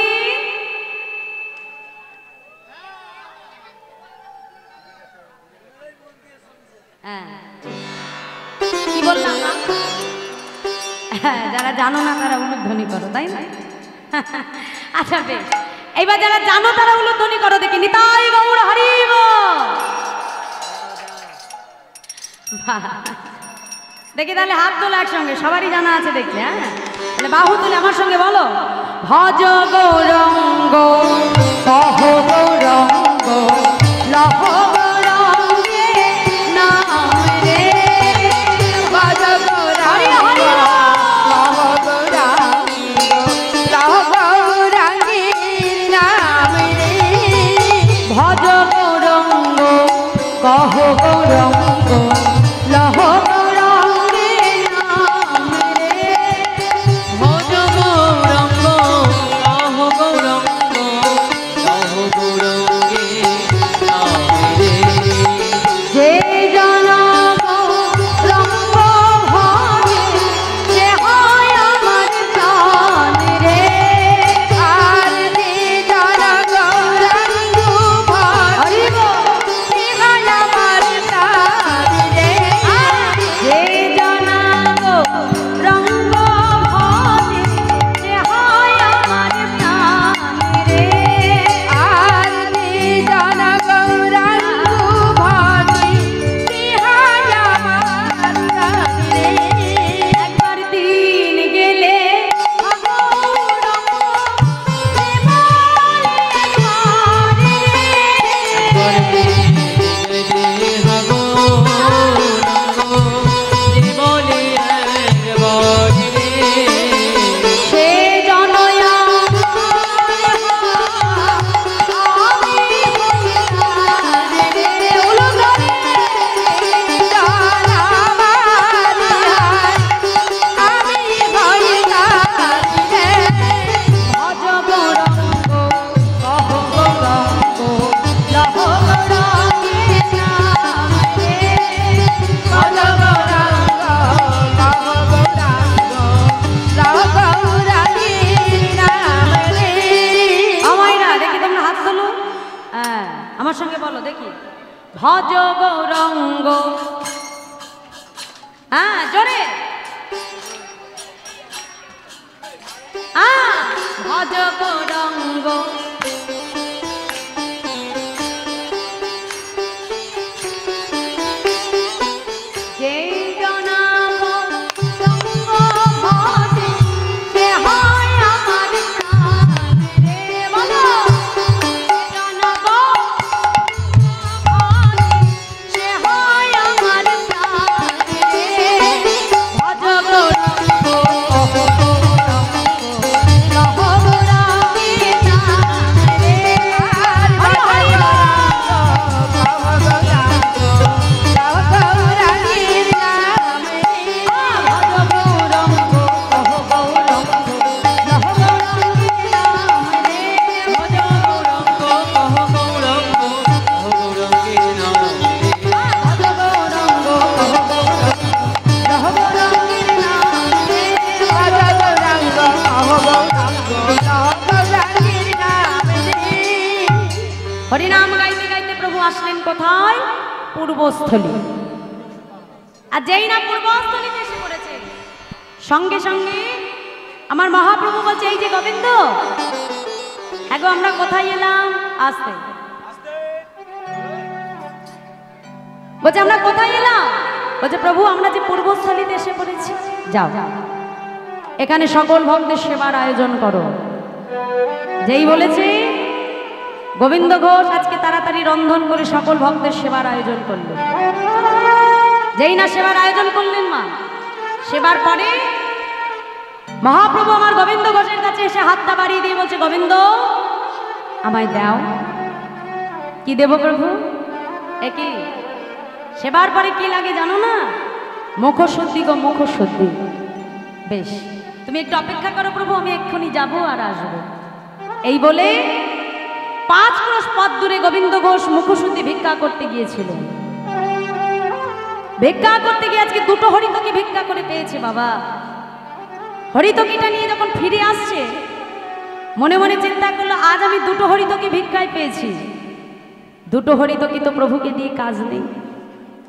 হ্যাঁ কি বললাম না? যারা জানো না তারা উলুধ্বনি করো, তাই না? আচ্ছা বেশ, এইবার যারা জানো তারা উলুধ্বনি করো দেখি। নিতাই গৌর হরিব। দেখি তাহলে হাত তোলো একসঙ্গে, সবারই জানা আছে দেখলে। হ্যাঁ তাহলে বাহু তুলে আমার সঙ্গে বলো, ভজ গৌরঙ্গ সহ গৌরঙ্গ লহ গৌরঙ্গে নাম রে ভজ গৌরঙ্গ লহ গৌরঙ্গ লহ গৌরঙ্গের নাম রে ভজ গৌরঙ্গ কহ গৌরঙ্গ লহ গৌরঙ্গের নাম রে ভজ গৌরঙ্গ কহ গৌরঙ্গ কহ গৌরঙ্গ আমার সঙ্গে বলো দেখি। ভজ গৌরঙ্গ, হ্যাঁ জোরে, ভজ গৌরঙ্গ, যেই জনা গৌরঙ্গ ভজে, সে হয় আমার প্রাণ রে। বলো, জনা গৌরঙ্গ ভজে, সে হয় আমার প্রাণ রে। ভজ গৌরঙ্গ, হরিনাম গাইতে গাইতে প্রভু আসলেন কোথায়? পূর্বস্থলী। আর যেই না পূর্বস্থলীতে এসে পড়েছে, সঙ্গে সঙ্গে আমার মহাপ্রভু বলছে, এই যে গোবিন্দ, এগো আমরা কোথায় এলাম? আসতে বলছে, আমরা কোথায় এলাম? বলছে, প্রভু আমরা যে পূর্বস্থলীতে এসে পড়েছি, যাও এখানে সকল ভক্তের সেবার আয়োজন করো। যেই বলেছে, গোবিন্দ ঘোষ আজকে তাড়াতাড়ি রন্ধন করে সকল ভক্তের সেবার আয়োজন করলেন। যেই না সেবার আয়োজন করলেন মা, সেবার পরে মহাপ্রভু আমার গোবিন্দ ঘোষের কাছে এসে হাতটা বাড়িয়ে দিয়ে বলছে, গোবিন্দ আমায় দাও। কি দেব প্রভু? একই সেবার পরে কি লাগে জানো না? মুখশুদ্ধি গো মুখশুদ্ধি। বেশ, তুমি একটু অপেক্ষা করো প্রভু, আমি এক্ষুনি যাব আর আসবো। এই বলে 5 ক্রোশ পথ দূরে গোবিন্দ ঘোষ মুখশুদ্ধি ভিক্ষা করতে গিয়েছিলেন। ভিক্ষা করতে গিয়ে আজকে 2টো হরিতকি ভিক্ষা করে পেয়েছে বাবা। হরিতকিটা নিয়ে যখন ফিরে আসছে, মনে মনে চিন্তা করলো, আজ আমি 2টো হরিতকি ভিক্ষায় পেয়েছি। 2টো হরিতকি তো প্রভুকে দিয়ে কাজ নেই,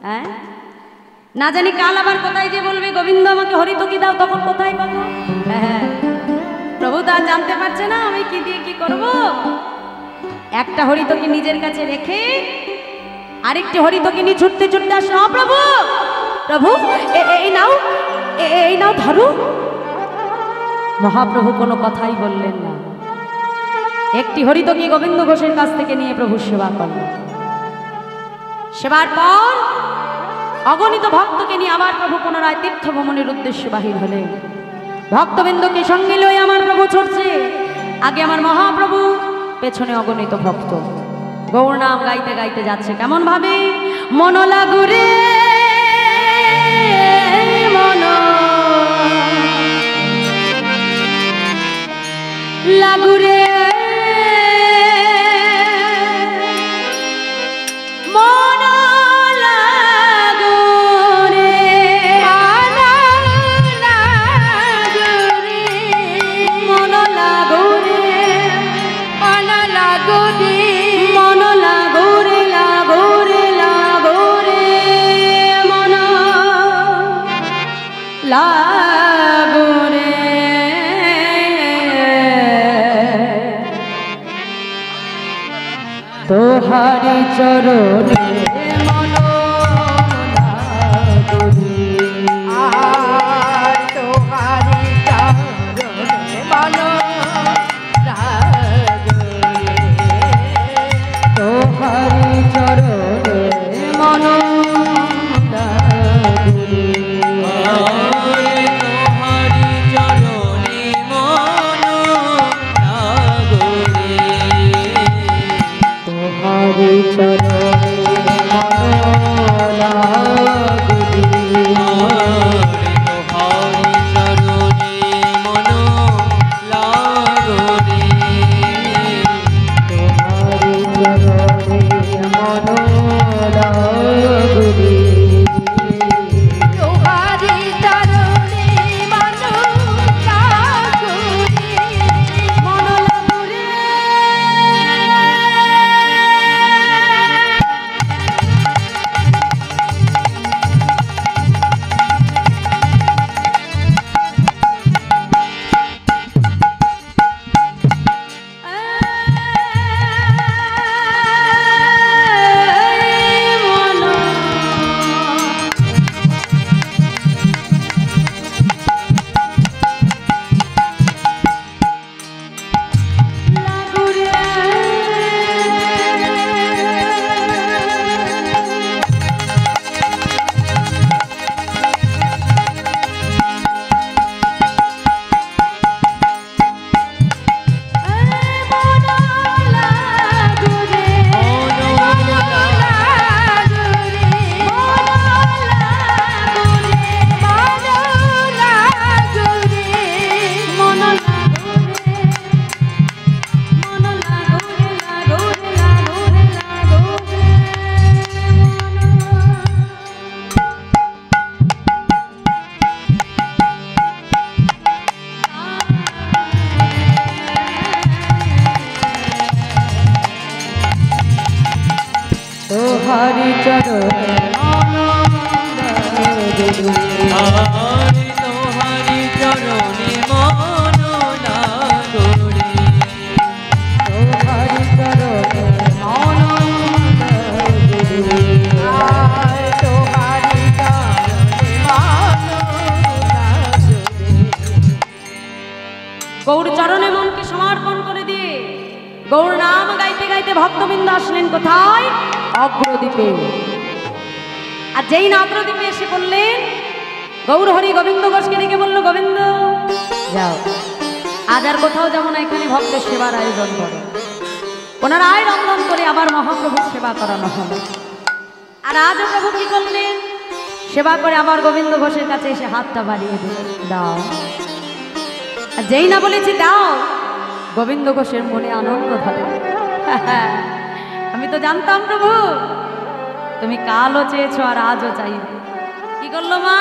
হ্যাঁ? না জানি কাল আবার কোথায় যে বলবে, গোবিন্দ আমাকে হরিতকি দাও, তখন কোথায় পাবো? হ্যাঁ, প্রভু তা জানতে পারছে না আমি কি দিয়ে কি করব। একটা হরিতকি নিজের কাছে রেখে আরেকটি হরিতকি নিয়ে ছুটতে ছুটতে আসলো, প্রভু প্রভু এই নাও, এই নাও ধরো। মহাপ্রভু কোনো কথাই বললেন না। একটি হরিতকি গোবিন্দ ঘোষের কাছ থেকে নিয়ে প্রভু সেবা করলেন। সেবার পর অগণিত ভক্তকে নিয়ে আবার প্রভু পুনরায় তীর্থ ভ্রমণের উদ্দেশ্যে বাহির হলেন। ভক্তবৃন্দকে সঙ্গে লয়ে আমার প্রভু ছুটছে, আগে আমার মহাপ্রভু, পেছনে অগণিত ভক্ত গৌর নাম গাইতে গাইতে যাচ্ছে। কেমন ভাবে? মন লাগুরে মন লাগুরে মন লাগুরে মন লাগুরে মন লাগুরে মন লাগুরে লাগুরে লাগুরে মন লাগুরে তোহারি চরণে মন লাগুরে তোহারি চরণে মন লাগুরে তোহারি চরণে মন লাগুরে তোহারি চরণে মন লাগুরে তোহারি চরণে তোহারি চরণে আর তোহারি চরণে মন লাগরে তোহারি চরণে মন তোহারি চরণে গৌর চরণে মনকে সমর্পণ করে দিয়ে গৌর নাম গাইতে গাইতে ভক্তবৃন্দ আসলেন কোথায়? অগ্রদ্বীপে। আর যেই না অগ্রদ্বীপে এসে বললেন, গৌর হরি গোবিন্দ ঘোষকে ডেকে বলল, গোবিন্দ যাও, আজ আর কোথাও যাবো না, এখানে ভক্তের সেবার আয়োজন করো। পুনরায় রন্ধন করে আবার মহাপ্রভুর সেবা করানো হলো। আর আজও প্রভু কি করলেন? সেবা করে আবার গোবিন্দ ঘোষের কাছে এসে হাতটা বাড়িয়ে দিল, দাও। আর যেই না বলেছি দাও, গোবিন্দ ঘোষের মনে আনন্দ ধরে। আমি তো জানতাম প্রভু তুমি কালও চেয়েছো আর আজও চাইবে। কি করলো মা?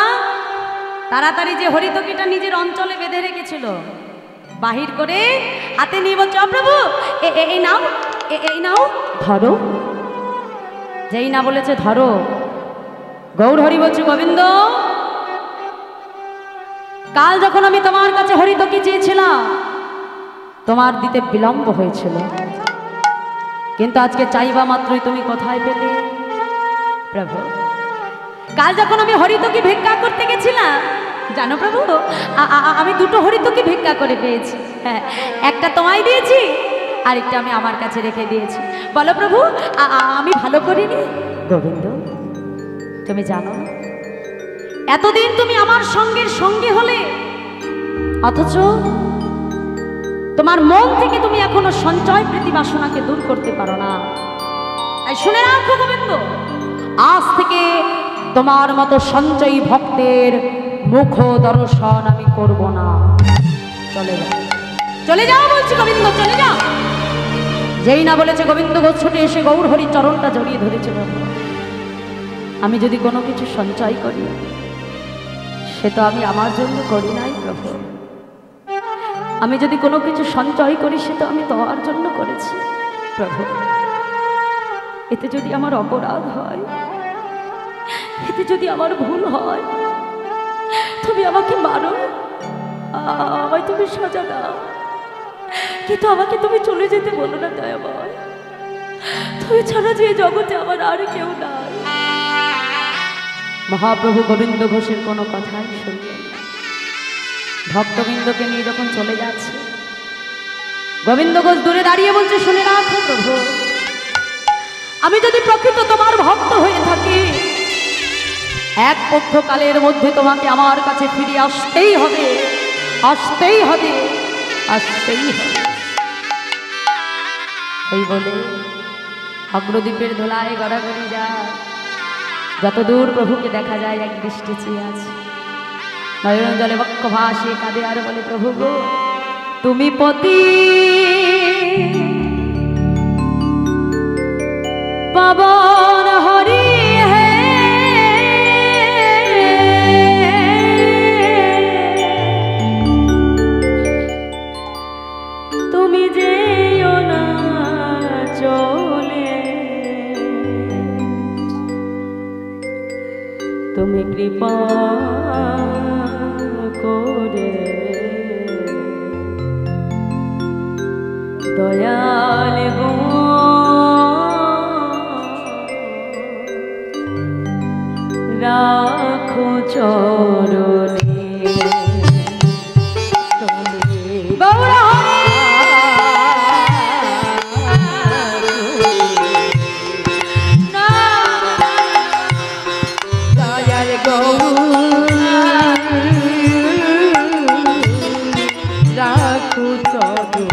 তাড়াতাড়ি যে হরিতকিটা নিজের অঞ্চলে বেঁধে রেখেছিল বাহির করে হাতে নিয়ে বলছো, প্রভু এই নাও, এই নাও, ধরো। যেই না বলেছে ধরো, গৌর হরি বলছে, গোবিন্দ কাল যখন আমি তোমার কাছে হরিতকি চেয়েছিলাম তোমার দিতে বিলম্ব হয়েছিল, কিন্তু আজকে চাইবা মাত্রই তুমি কোথায় পেলে? প্রভু কাল যখন আমি হরিতকি ভিক্ষা করতে গেছিলাম, জানো প্রভু আমি দুটো হরিতকি ভিক্ষা করে পেয়েছি। হ্যাঁ, একটা তোমায় দিয়েছি, আরেকটা আমি আমার কাছে রেখে দিয়েছি। বলো প্রভু আমি ভালো করিনি? গোবিন্দ তুমি জানো এতদিন তুমি আমার সঙ্গের সঙ্গে হলে, অথচ তোমার মন থেকে তুমি এখনো সঞ্চয় প্রীতি বাসনাকে দূর করতে পারো না। তাই শুনে রাখো গোবিন্দ, আজ থেকে তোমার মতো সঞ্চয়ী ভক্তের মুখ দর্শন আমি করব না। চলে যাও, চলে যাও বলছি গোবিন্দ, চলে যাও। যেই না বলেছে গোবিন্দ ঘোষ ছুটে এসে গৌর হরির চরণটা জড়িয়ে ধরেছে। আমি যদি কোনো কিছু সঞ্চয় করি সে তো আমি আমার জন্য করি নাই প্রভু। আমি যদি কোনো কিছু সঞ্চয় করি সে তো আমি তোমার জন্য করেছি প্রভু। এতে যদি আমার অপরাধ হয়, এতে যদি আমার ভুল হয়, তুমি আমাকে মারো, আমায় তুমি সাজা দাও, কিন্তু আমাকে তুমি চলে যেতে বলো না দয়াময়। তুমি ছাড়া যে জগতে আমার আর কেউ নাই। মহাপ্রভু গোবিন্দ ঘোষের কোনো কথাই শুনলেন না। ভক্তবৃন্দকে নিয়ে যখন চলে যাচ্ছে, গোবিন্দ ঘোষ দূরে দাঁড়িয়ে বলছে, শুনে রাখো প্রভু, আমি যদি প্রকৃত তোমার ভক্ত হয়ে থাকি, এক পক্ষকালের মধ্যে তোমাকে আমার কাছে ফিরে আসতেই হবে, আসতেই হবে, আসতেই হবে। এই বলে অগ্রদ্বীপের ধোলায় গড়াগড়ি যায়। যতদূর প্রভুকে দেখা যায় এক দৃষ্টি চেয়ে আছে, নয়ন জলে বক্ষ ভাসে কাঁদে আর বলে, প্রভু গো তুমি পতি পাবন হরি হে, তুমি যেও না চলে, তুমি কৃপা করে দয়াল গো রাখো চরণে। গৌর দয়াল গৌর রাখো চরণে।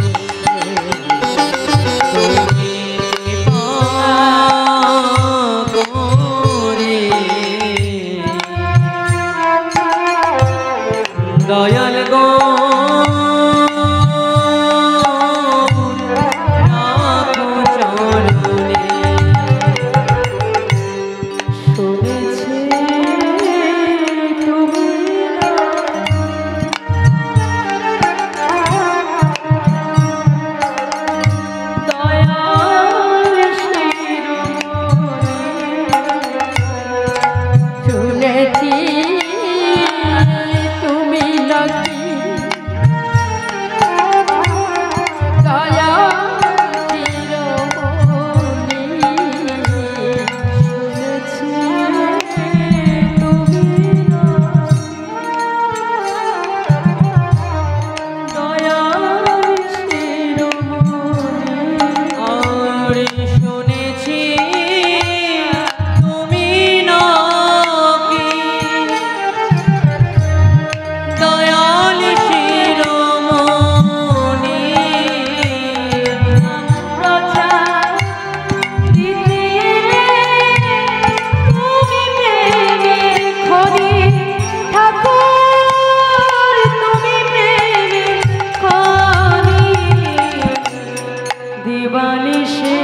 দিবানিশি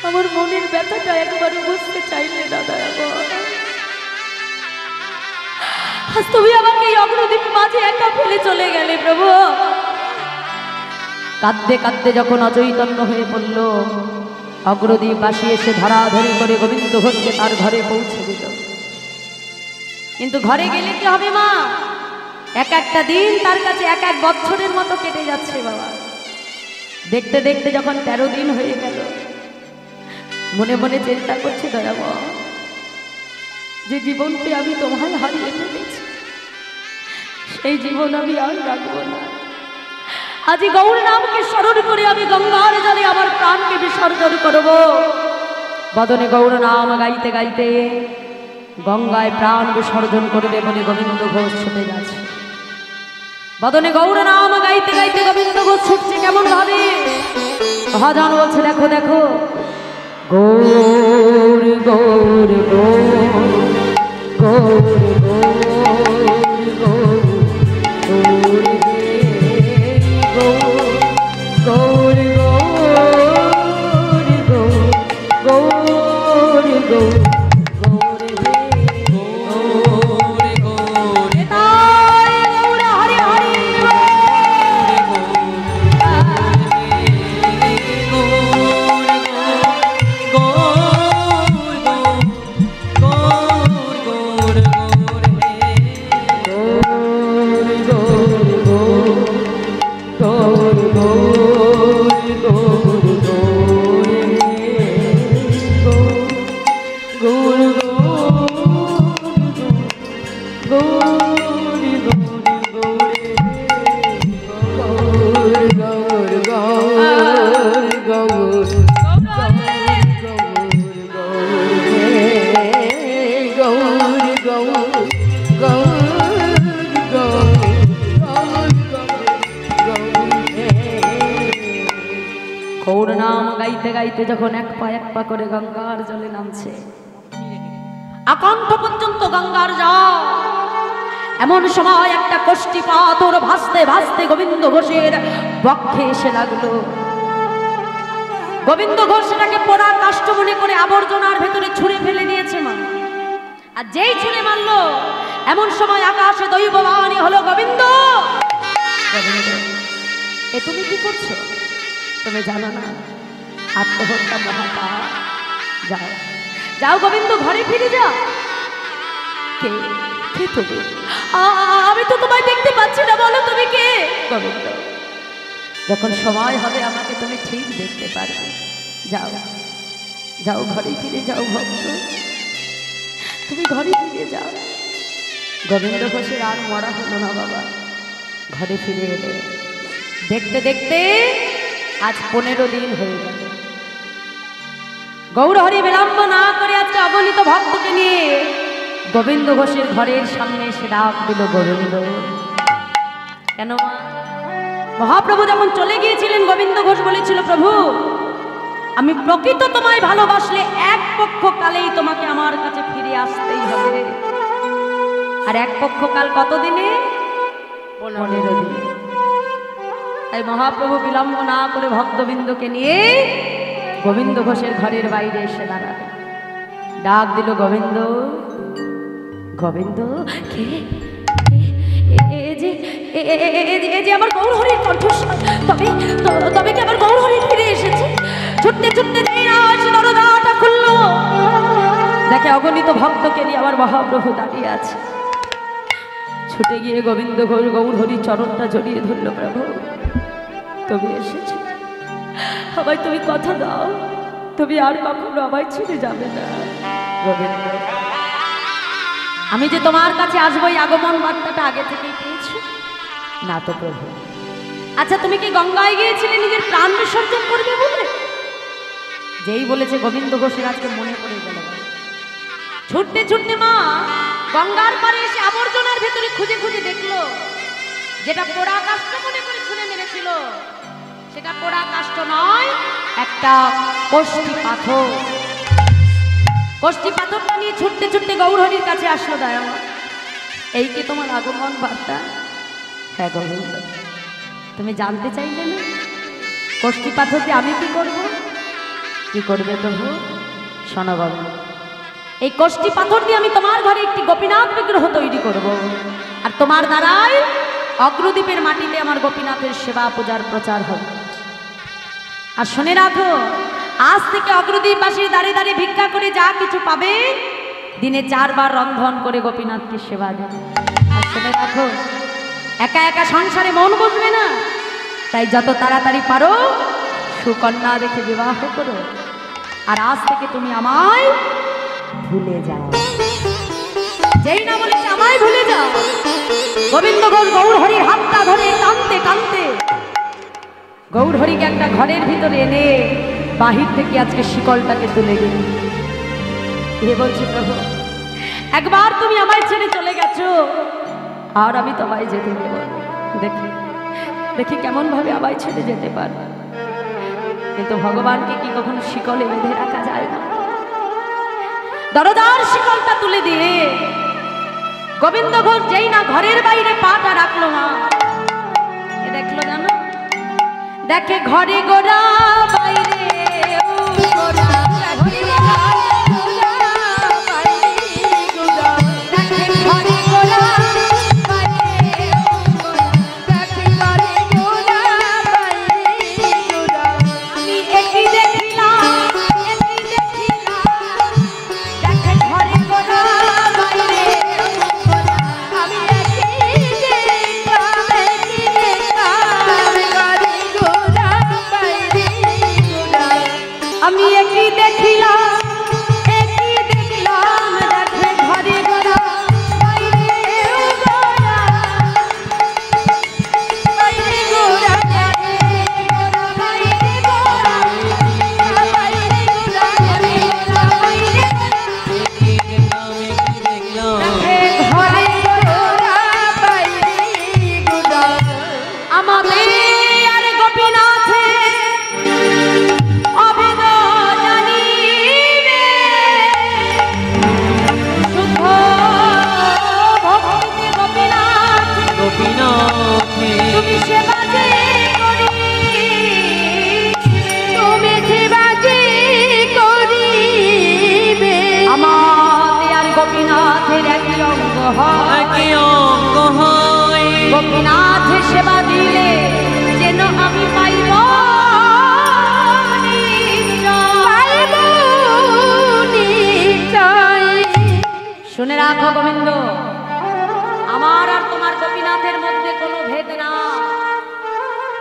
আমার মনের ব্যথাটা একবার বুঝতে চাইলে দাদা আজ তুমি আমাকে এই অগ্রদীপ মাঝে একা ফেলে চলে গেলে প্রভু। কাঁদতে কাঁদতে যখন অচৈতন্য হয়ে পড়ল অগ্রদীপ বাসি এসে ধরাধরি করে গোবিন্দ ঘোষকে তার ঘরে পৌঁছে দিল। কিন্তু ঘরে গেলে কি হবে মা, এক একটা দিন তার কাছে এক এক বছরের মতো কেটে যাচ্ছে বাবা। দেখতে দেখতে যখন 13 দিন হয়ে গেল মনে মনে চিন্তা করছে দয়ামা যে জীবনকে আমি তোমায় হারিয়ে ফেলেছি সেই জীবন আমি আর রাখবো না। আজ গৌর নামকে স্মরণ করে আমি গঙ্গার জলে আমার প্রাণকে বিসর্জন করব। বদনে গৌর নাম গাইতে গাইতে গঙ্গায় প্রাণ বিসর্জন করবে বলে গোবিন্দ ঘোষ ছুটে যাচ্ছে। বদনে গৌর নাম গাইতে গাইতে গোবিন্দ ঘোষ ছুটছে কেমন ভাবে ভজন বলছে দেখো দেখো গৌর গৌর গৌর গৌর গৌর গৌর গৌর গৌর গৌর গৌর গাইতে যখন এক পা করে গঙ্গার জলে নামছে আকণ্ঠ পর্যন্ত গঙ্গার জল এমন সময় একটা কষ্টি পাথর ভাসতে ভাসতে গোবিন্দ ঘোষের বক্ষে এসে লাগলো। গোবিন্দ ঘোষ সেটাকে পোড়া কাষ্ঠ মনে করে আবর্জনার ভেতরে ছুঁড়ে ফেলে দিয়েছে মা। আর যেই ছুঁড়ে মারলো এমন সময় আকাশে দৈববাণী হলো গোবিন্দ এ তুমি কি করছো? তুমি জানো না আত্মহত্যা মহাপাপ। যাও যাও গোবিন্দ ঘরে ফিরে যাও। কে কে তুমি? আমি তো তোমায় দেখতে পাচ্ছি না, বলো তুমি কে? গোবিন্দ যখন সময় হবে আমাকে তুমি ঠিক দেখতে পাবে। যাও যাও, ঘরে ফিরে যাও ভক্ত, তুমি ঘরে ফিরে যাও। গোবিন্দ ঘোষের আর মরা হলো না বাবা, ঘরে ফিরে এলে। দেখতে দেখতে আজ 15 দিন হয়ে গেল। গৌরহরি বিলম্ব না করে আজকে অগণিত ভক্তকে নিয়ে গোবিন্দ ঘোষের ঘরের সামনে এসে ডাক দিল গোবিন্দ। কেন মা? মহাপ্রভু যখন চলে গিয়েছিলেন গোবিন্দ ঘোষ বলেছিল, প্রভু আমি প্রকৃত তোমায় ভালোবাসলে এক পক্ষ কালেই তোমাকে আমার কাছে ফিরে আসতেই হবে। আর এক পক্ষ কাল কতদিনে? 15 দিনে। তাই মহাপ্রভু বিলম্ব না করে ভক্তবৃন্দকে নিয়ে গোবিন্দ ঘোষের ঘরের বাইরে এসে দাঁড়ালেন। ডাক দিল গোবিন্দ। গোবিন্দ কে? এ যে আমার গৌরহরির কণ্ঠস্বর। তবে কি আমার গৌরহরি ফিরে এসেছে? ছুটতে ছুটতে দরজাটা খুললো, দেখে অগণিত ভক্তকে নিয়ে আমার মহাপ্রভু দাঁড়িয়ে আছে। ছুটে গিয়ে গোবিন্দ ঘোষ গৌরহরি চরণটা জড়িয়ে ধরল। প্রভু তুমি এসেছো, আমায় তুমি কথা দাও, তুমি আর কখনো আমায় ছেড়ে যাবে না। গোবিন্দ আমি যে তোমার কাছে আসবো এই আগমন বার্তাটা আগে থেকেই পেয়েছো না তো প্রভু? আচ্ছা তুমি কি গঙ্গায় গিয়েছিলে নিজের প্রাণ বিসর্জন করবে বলে? যেই বলেছে গোবিন্দ ঘোষের আজকে মনে পড়ে গেল। ছুটতে ছুটতে মা গঙ্গার পাড়ে এসে আবর্জনার ভেতরে খুঁজে খুঁজে দেখলো, যেটা পোড়া কাষ্ঠ মনে করে ছুঁড়ে মেরেছিল সেটা পোড়া কাষ্ঠ নয়, একটা কষ্টি পাথর। কষ্টি পাথরটা নিয়ে ছুটতে ছুটতে গৌরহরির কাছে আসলো। দয়ামা এই কি তোমার আগমন বার্তা? হ্যাঁ গোবিন্দ, তুমি জানতে চাইলে না কষ্টি পাথর দিয়ে আমি কি করব? কি করবে প্রভু? শোনো গোবিন্দ, এই কষ্টি পাথর দিয়ে আমি তোমার ঘরে একটি গোপীনাথ বিগ্রহ তৈরি করব, আর তোমার দ্বারাই অগ্রদ্বীপের মাটিতে আমার গোপীনাথের সেবা পূজার প্রচার হবে। আর শুনে রাখো, আজ থেকে অগ্রদ্বীপবাসীর দাঁড়ে দাঁড়িয়ে ভিক্ষা করে যা কিছু পাবে দিনে 4 বার রন্ধন করে গোপীনাথকে সেবা দেবে। আর শুনে রাখো, একা একা সংসারে মন বসবে না, তাই যত তাড়াতাড়ি পারো সুকন্যা দেখে বিবাহ করো। আর আজ থেকে তুমি আমায় ভুলে যাও। যেই না বলেছে আমায় ভুলে যাও, গোবিন্দ ঘোষ গৌরহরির হাতটা ধরে টানতে টানতে গৌরহরিকে একটা ঘরের ভিতরে এনে বাহির থেকে আজকে শিকলটাকে তুলে দিল। এ বলছি প্রভু একবার তুমি আমায় ছেড়ে চলে গেছো, আর আমি তোমায় যেতে দেব। দেখি দেখি কেমন ভাবে আমায় ছেড়ে যেতে পারো। কিন্তু ভগবানকে কি কখনো শিকলে বেঁধে রাখা যায় না? দরজার শিকলটা তুলে দিয়ে গোবিন্দ ঘোষ যেই না ঘরের বাইরে পাটা রাখলো না, এ দেখলো জানো, দেখে ঘরে গোড়া বাইরে গোপীনাথ সেবা দিলে যেন আমি পাইব শুনে রাখো গোবিন্দ, আমার আর তোমার গোপীনাথের মধ্যে কোনো ভেদ না।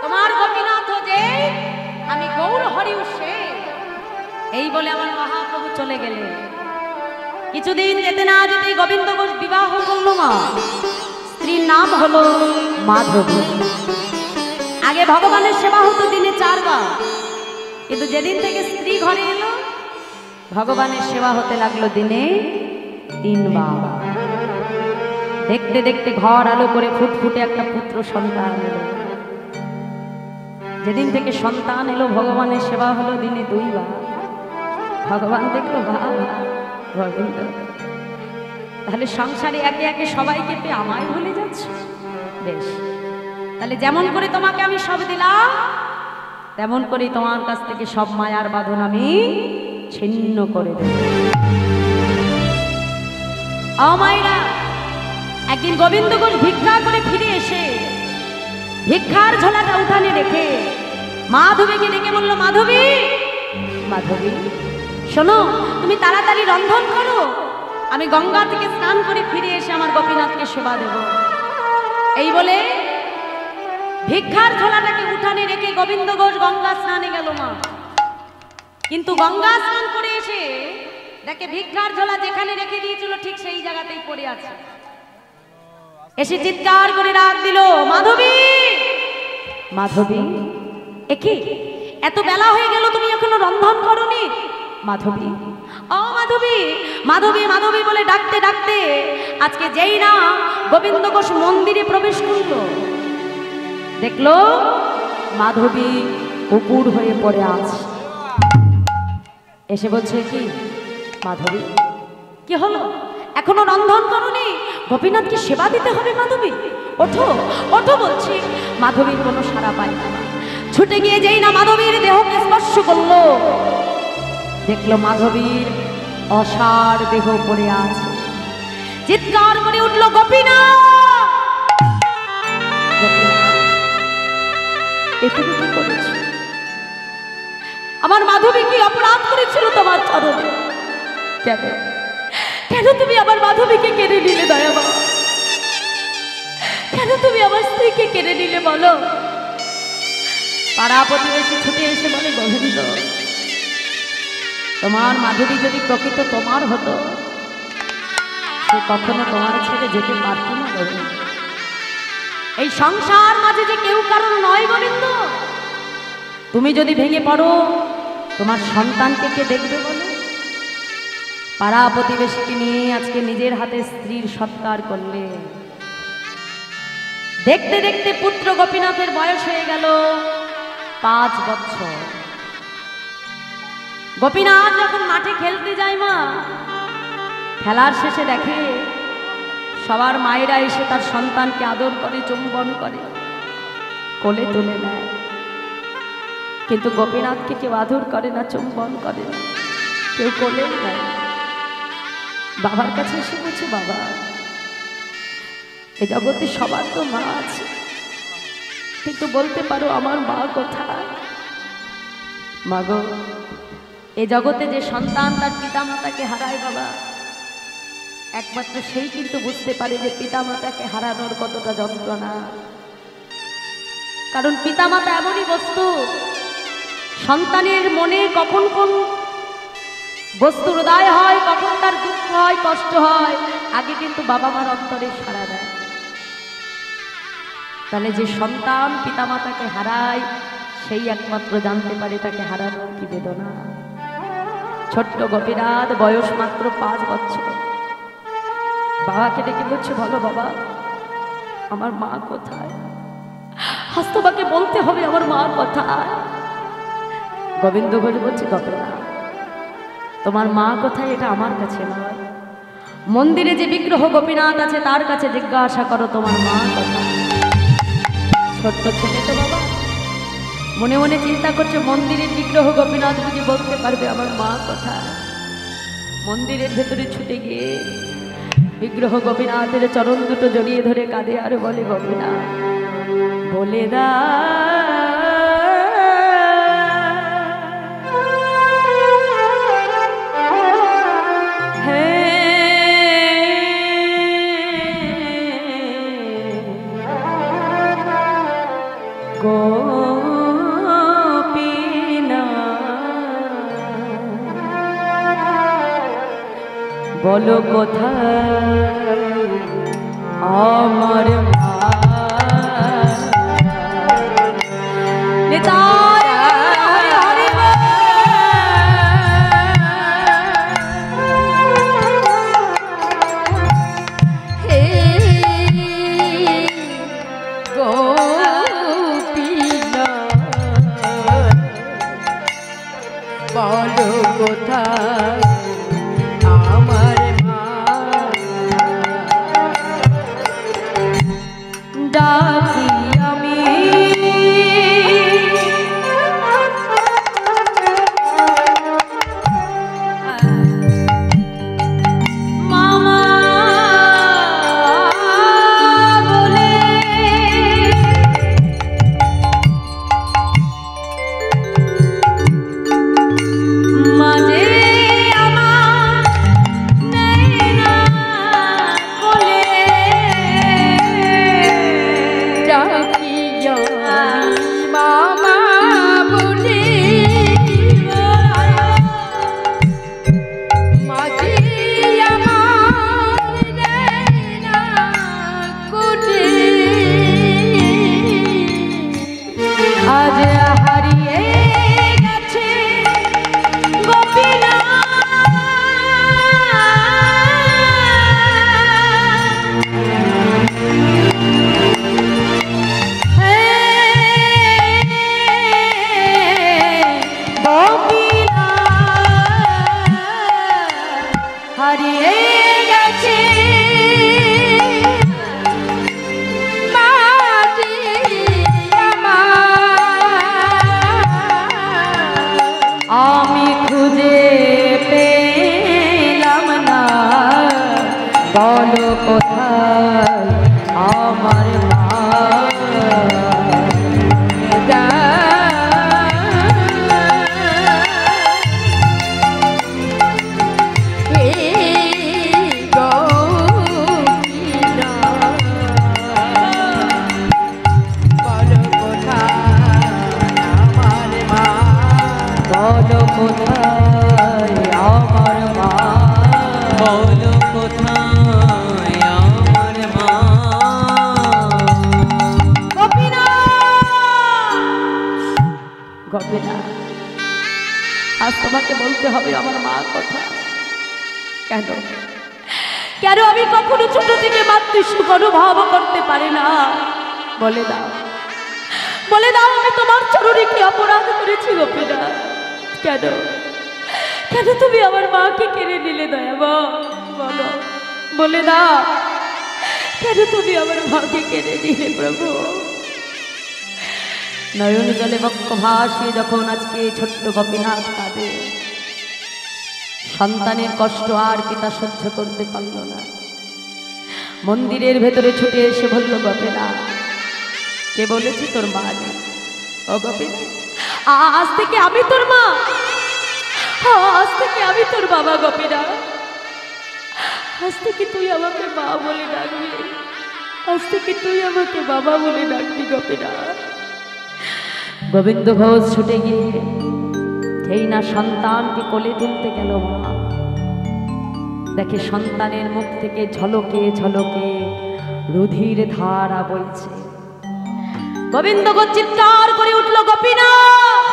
তোমার গোপীনাথ যে আমি গৌরহরিও সে, এই বলে আমার মহাপ্রভু চলে গেলেন। কিছুদিন যেতে না যেতে গোবিন্দ ঘোষ বিবাহ করলো মা। স্ত্রীর নাম হলো মাধবী। আগে ভগবানের সেবা হতো দিনে 4 বার, কিন্তু যেদিন থেকে স্ত্রী ঘরে এলো ভগবানের সেবা হতে লাগলো দিনে 3 বার। দেখতে দেখতে ঘর আলো করে ফুটফুটে একটা পুত্র সন্তান এলো। যেদিন থেকে সন্তান এলো ভগবানের সেবা হলো দিনে 2 বার। ভগবান দেখলো বাবা গোবিন্দ, তাহলে সংসারে একে একে সবাইকে পেয়ে আমায় ভুলে যাচ্ছে। বেশ, তাহলে যেমন করে তোমাকে আমি সব দিলাম তেমন করে তোমার কাছ থেকে সব মায়ার বাঁধন আমি ছিন্ন করে দেব। মায়েরা, একদিন গোবিন্দ ঘোষ ভিক্ষা করে ফিরে এসে ভিক্ষার ঝোলাটা উঠানে রেখে মাধবীকে ডেকে বলল, মাধবী মাধবী শোনো, তুমি তাড়াতাড়ি রন্ধন করো, আমি গঙ্গা থেকে স্নান করে ফিরে এসে আমার গোপীনাথকে সেবা দেব। এই বলে ভিক্ষার ঝোলাটাকে উঠানে রেখে গোবিন্দ ঘোষ গঙ্গা স্নানে গেল মা। কিন্তু গঙ্গা স্নান করে এসে দেখে ভিক্ষার ঝোলা যেখানে রেখে দিয়েছিল ঠিক সেই জায়গাতেই পড়ে আছে। এসে চিৎকার করে ডাক দিল, মাধবী মাধবী, একে এত বেলা হয়ে গেল তুমি এখনো রন্ধন করনি? মাধবী, ও মাধবী মাধবী মাধবী বলে ডাকতে ডাকতে আজকে যেই না গোবিন্দ ঘোষ মন্দিরে প্রবেশ করল, দেখলো মাধবী উপুর হয়ে পড়ে আছে। এসে বলছে, কি মাধবী কি হলো, এখনো রন্ধন করনি? গোপীনাথকে সেবা দিতে হবে মাধবী, ওঠো ওঠো বলছি। মাধবীর কোনো সাড়া পায় না। ছুটে গিয়ে যেই না মাধবীর দেহকে স্পর্শ করলো, দেখলো মাধবীর অসার দেহ পড়ে আছে। চিৎকার করে উঠলো, গোপীনাথ এটুকু কি করেছে? আমার মাধবী কি অপরাধ করেছিল তোমার চরণে? কেন কেন তুমি আমার মাধবীকে কেড়ে নিলে দয়া বাবা? কেন তুমি আমার স্ত্রীকে কেড়ে নিলে বলো? পাড়া প্রতিবেশী ছুটে এসে বলে, গোবিন্দ, তোমার মাধবী যদি প্রকৃত তোমার হতো সে কখনো তোমার ছেড়ে যেতে পারত না গোবিন্দ। এই সংসার মাঝে যে কেউ কারণ নয় গোবিন্দ। তুমি যদি ভেঙে পড়ো তোমার সন্তানকে কে দেখবে বলো? পাড়া প্রতিবেশীকে নিয়ে আজকে নিজের হাতে স্ত্রীর সৎকার করলে। দেখতে দেখতে পুত্র গোপীনাথের বয়স হয়ে গেল 5 বছর। গোপীনাথ যখন মাঠে খেলতে যায় মা, খেলার শেষে দেখে সবার মায়েরা এসে তার সন্তানকে আদর করে, চুম্বন করে, কোলে তুলে নেয়। কিন্তু গোপীনাথকে কেউ আদর করে না, চুম্বন করে না, কেউ কোলে নেয়। বাবার কাছে এসে বলছে, বাবা এ জগতে সবার তো মা আছে, কিন্তু বলতে পারো আমার মা কোথায়? মা গো, এ জগতে যে সন্তান তার পিতামাতাকে হারায় বাবা, একমাত্র সেই কিন্তু বুঝতে পারে যে পিতামাতাকে হারানোর কতটা যন্ত্রণা। কারণ পিতামাতা এমনই বস্তু, সন্তানের মনে কখন কোন বস্তুর উদয় হয়, কখন তার দুঃখ হয়, কষ্ট হয়, আগে কিন্তু বাবা মার অন্তরে সাড়া দেয়। তাহলে যে সন্তান পিতামাতাকে হারায় সেই একমাত্র জানতে পারে তাকে হারানোর কি বেদনা। ছোট্ট গোপীনাথ বয়স মাত্র 5 বছর। বাবাকে ডেকে বলছে, বলো বাবা আমার মা কোথায়? আজ তোমাকে বলতে হবে আমার মা কোথায়। গোবিন্দ ঘোষ বলছে, গোপীনাথ তোমার মা কোথায় এটা আমার কাছে নয়, মন্দিরে যে বিগ্রহ গোপীনাথ আছে তার কাছে জিজ্ঞাসা করো তোমার মা কোথায়। ছোট্ট ছেলে তো বাবা মনে মনে চিন্তা করছে, মন্দিরের বিগ্রহ গোপীনাথ বুঝি বলতে পারবে আমার মা কোথায়। মন্দিরের ভেতরে ছুটে গিয়ে বিগ্রহ গোপীনাথের চরণ দুটো জড়িয়ে ধরে কাঁদে আর বলে, গোপীনাথ বলে দা বলো কোথায় আমার মা নিতাই হরি হরি হে গোপীনা বলো কোথায় আমার মা ডাকি আমি মামা বলে মাঝে আমার নেই না কোলে ডাকি আমি মামা বলে মাঝে আমার নয়না কোলে আজ হারিয়ে গেছে গোপীনা হে গোপীনা হারিয়ে গেছে মাঝে আমি খুঁজে পেলাম না বলো কোথায় আমার মা বলো কোথায় আমার মা বলো কোথায় আমার মা গোপীনা গোপীনা আজ তোমাকে বলতে হবে আমার মা কথা কেন কেন আমি কখনো ছোট থেকে মাতৃসুখ অনুভব করতে পারি না বলে দাও আমি তোমার চরণে কি অপরাধ করেছি গোপীনা কেন কেন তুমি আমার মাকে কেড়ে নিলে দয়া বলো বলে দাও কেন তুমি আমার মাকে কেড়ে নিলে প্রভু নয়ন জলে বক্ষ ভাসিয়ে যখন আজকে ছোট্ট গোপীনাথ কাঁদে সন্তানের কষ্ট আর পিতা সহ্য করতে পারল না মন্দিরের ভেতরে ছুটে এসে বলল গোপীনাথ কে বলেছি তোর মা নেই ও গোপীনাথ আজ থেকে আমি তোর মা আজ থেকে আমি তোর বাবা গোপীনাথ আজ থেকে তুই আমাকে মা বলে ডাকবি আজ থেকে তুই আমাকে বাবা বলে ডাকবি গোপীনাথ গোবিন্দ ঘোষ ছুটে গিয়ে যেই না সন্তানকে কোলে তুলতে গেল মা দেখে সন্তানের মুখ থেকে ঝলকে ঝলকে রুধির ধারা বইছে গোবিন্দ ঘোষ চিৎকার করে উঠল গোপীনাথ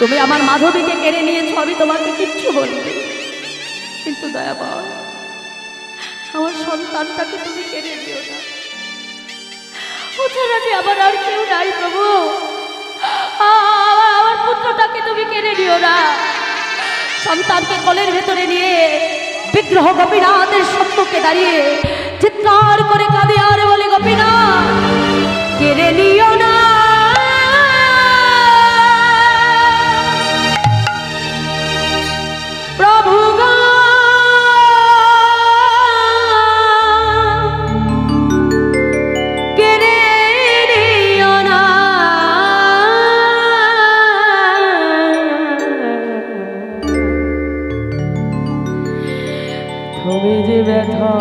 তুমি আমার মাধবীকে কেড়ে নিয়েছো আমি তোমাকে কিচ্ছু বলিনি কিন্তু দয়াবর আমার সন্তানটাকে তুমি কেড়ে দিও না ও ছাড়া যে আমার আর কেউ নাই প্রভু আমার পুত্রটাকে তুমি কেড়ে নিও না সন্তানকে কোলের ভেতরে নিয়ে বিগ্রহ গোপীনাথের সম্মুখে দাঁড়িয়ে চিৎকার করে কাঁদে আর বলে গোপীনাথ কেড়ে নিও না প্রভু কেড়ে নিও না তুমি যে ব্যথা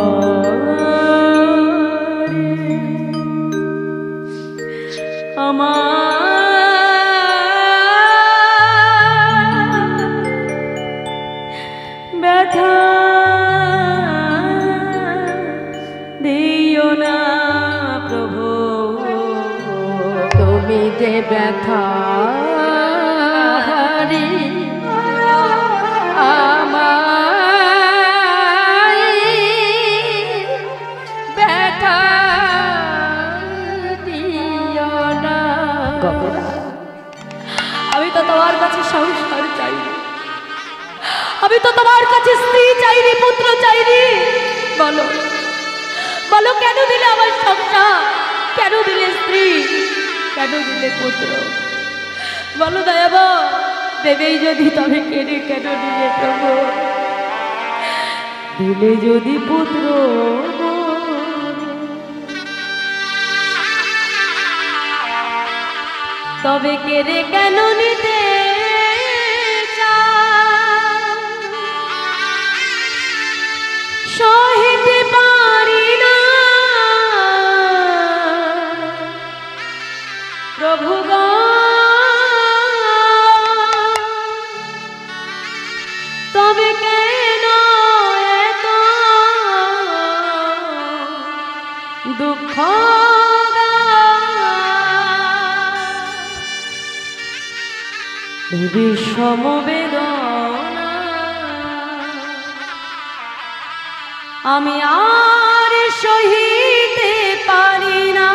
আমি তো তোমার কাছে স্ত্রী চাইনি, পুত্র চাইনি। বলো বলো, কেন দিলে আমার সংসার? কেন দিলে স্ত্রী? কেন দিলে পুত্র? বলো দয়াবর, দেবেই যদি তবে কেড়ে কেন দিলে প্রভু? দিলে যদি পুত্র তবে কেড়ে কেন নিতে সহিতে পারি না প্রভু গো। তবে কেন এত দুঃখ বিষম বেদনা আমি আর সহিতে পারি না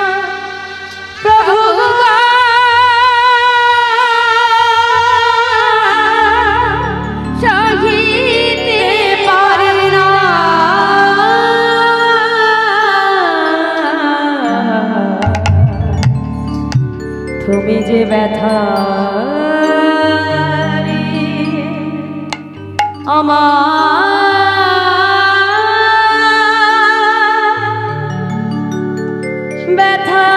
প্রভু গো। সহিতে পারি না তুমি যে ব্যথা আমার ব্যথা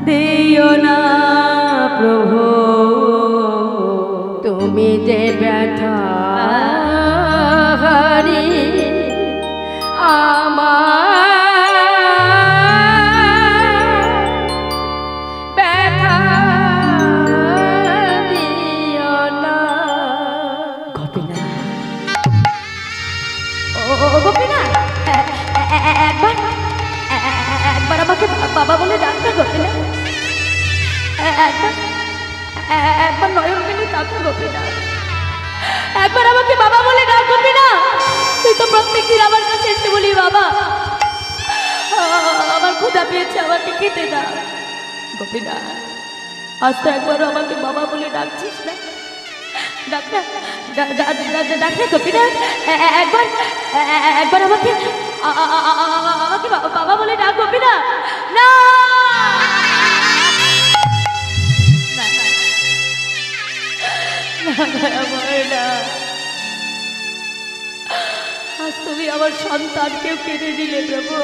দিও না প্রভু, তুমি যে ব্যথা হারি আমার একবার আমাকে বাবা বলে ডাকতে গোপীনা, একবার নয়ন মেলে ডাকতে গোপীনা, একবার আমাকে বাবা বলে ডাক গোপীনা। তুই তো প্রত্যেকদিন আমার কাছে এসে বলি বাবা আমার ক্ষুধা পেয়েছে, আমাকে খেতে দাও। গোপীনা, আজ তো একবারও আমাকে বাবা বলে ডাকছিস না। ডাক্তার গোপীনা, একবার আমাকে আমাকে বাবা বলে ডাক গোপীনা। না আজ তুমি আমার সন্তানকেও কেড়ে দিলে প্রভু।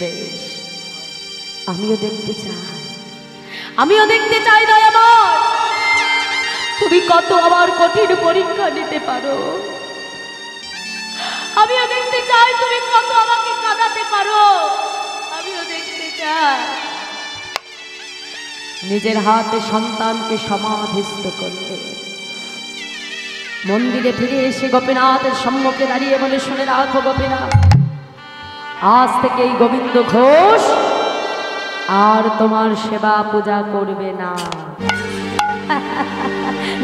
বেশ, আমিও দেখতে চাই দয়াময়, তুমি কত আমার কঠিন পরীক্ষা নিতে পারো। আমিও দেখতে চাই তুমি কত আমাকে কাঁদাতে পারো। আমিও দেখতে চাই নিজের হাতে সন্তানকে সমাধিস্থ করতে। মন্দিরে ফিরে এসে গোপীনাথের সম্মুখে দাঁড়িয়ে বলে, শুনে রাখো গোপীনাথ, আজ থেকে এই গোবিন্দ ঘোষ আর তোমার সেবা পূজা করবে না।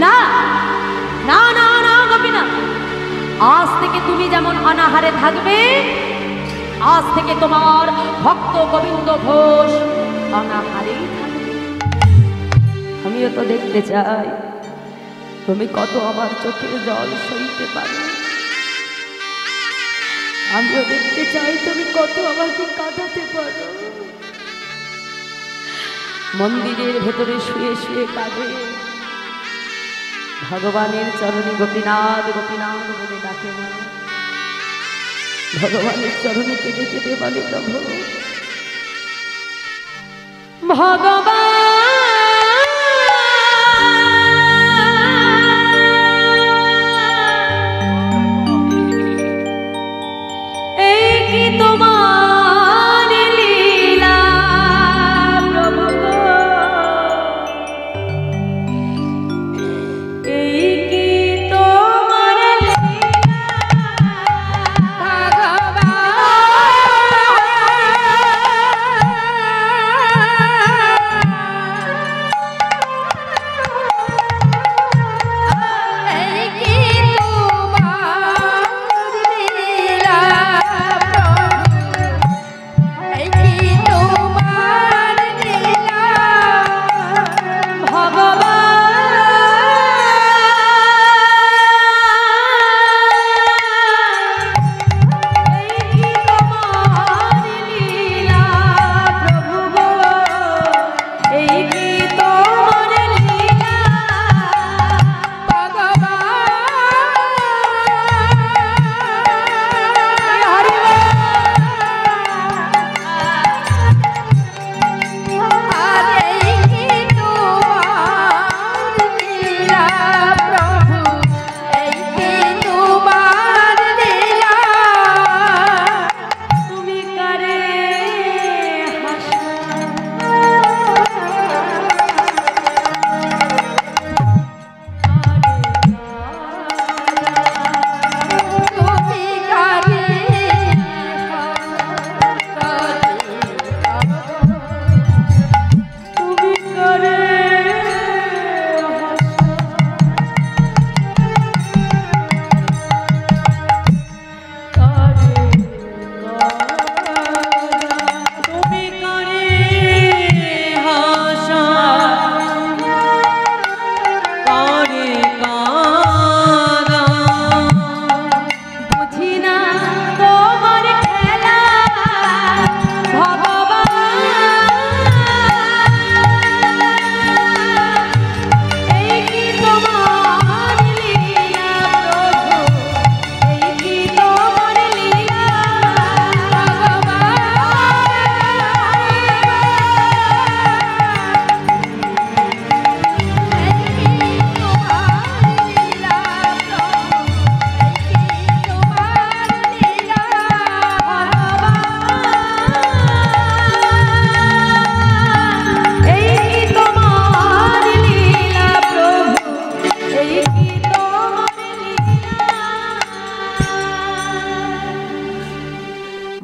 না না না না গোপীনাথ, আজ থেকে তুমি যেমন অনাহারে থাকবে, আজ থেকে তোমার ভক্ত গোবিন্দ ঘোষ অনাহারেই থাকবে। আমিও তো দেখতে চাই তুমি কত আমার চোখের জল সইতে পারো। আমিও দেখতে চাই তুমি কত আমাকে কাঁদাতে পারো। মন্দিরের ভেতরে শুয়ে শুয়ে কাঁদে, ভগবানের চরণে গোপীনাথ গোপীনাথ বলে ডাকে মা। ভগবানের চরণে কেঁদে কেঁদে বলে, প্রভু ভগবান এই কি তোমার লীলা প্রভু, এই কি তোমার লীলা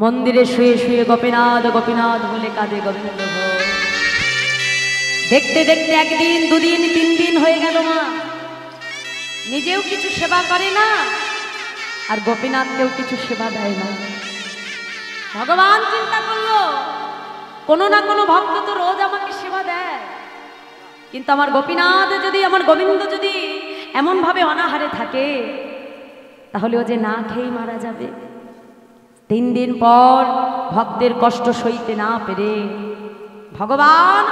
মন্দিরে শুয়ে শুয়ে গোপীনাথ গোপীনাথ বলে কাঁদে গোবিন্দ ঘোষ। দেখতে দেখতে একদিন, দুদিন, 3 দিন হয়ে গেল। মা নিজেও কিছু সেবা করে না, আর গোপীনাথকেও কিছু সেবা দেয় না। ভগবান চিন্তা করলো, কোনো না কোনো ভক্ত তো রোজ আমাকে সেবা দেয়, কিন্তু আমার গোপীনাথ যদি, আমার গোবিন্দ যদি এমন ভাবে অনাহারে থাকে, তাহলে ও যে না খেয়েই মারা যাবে। 3 দিন পর ভক্তের কষ্ট সইতে না পেরে ভগবান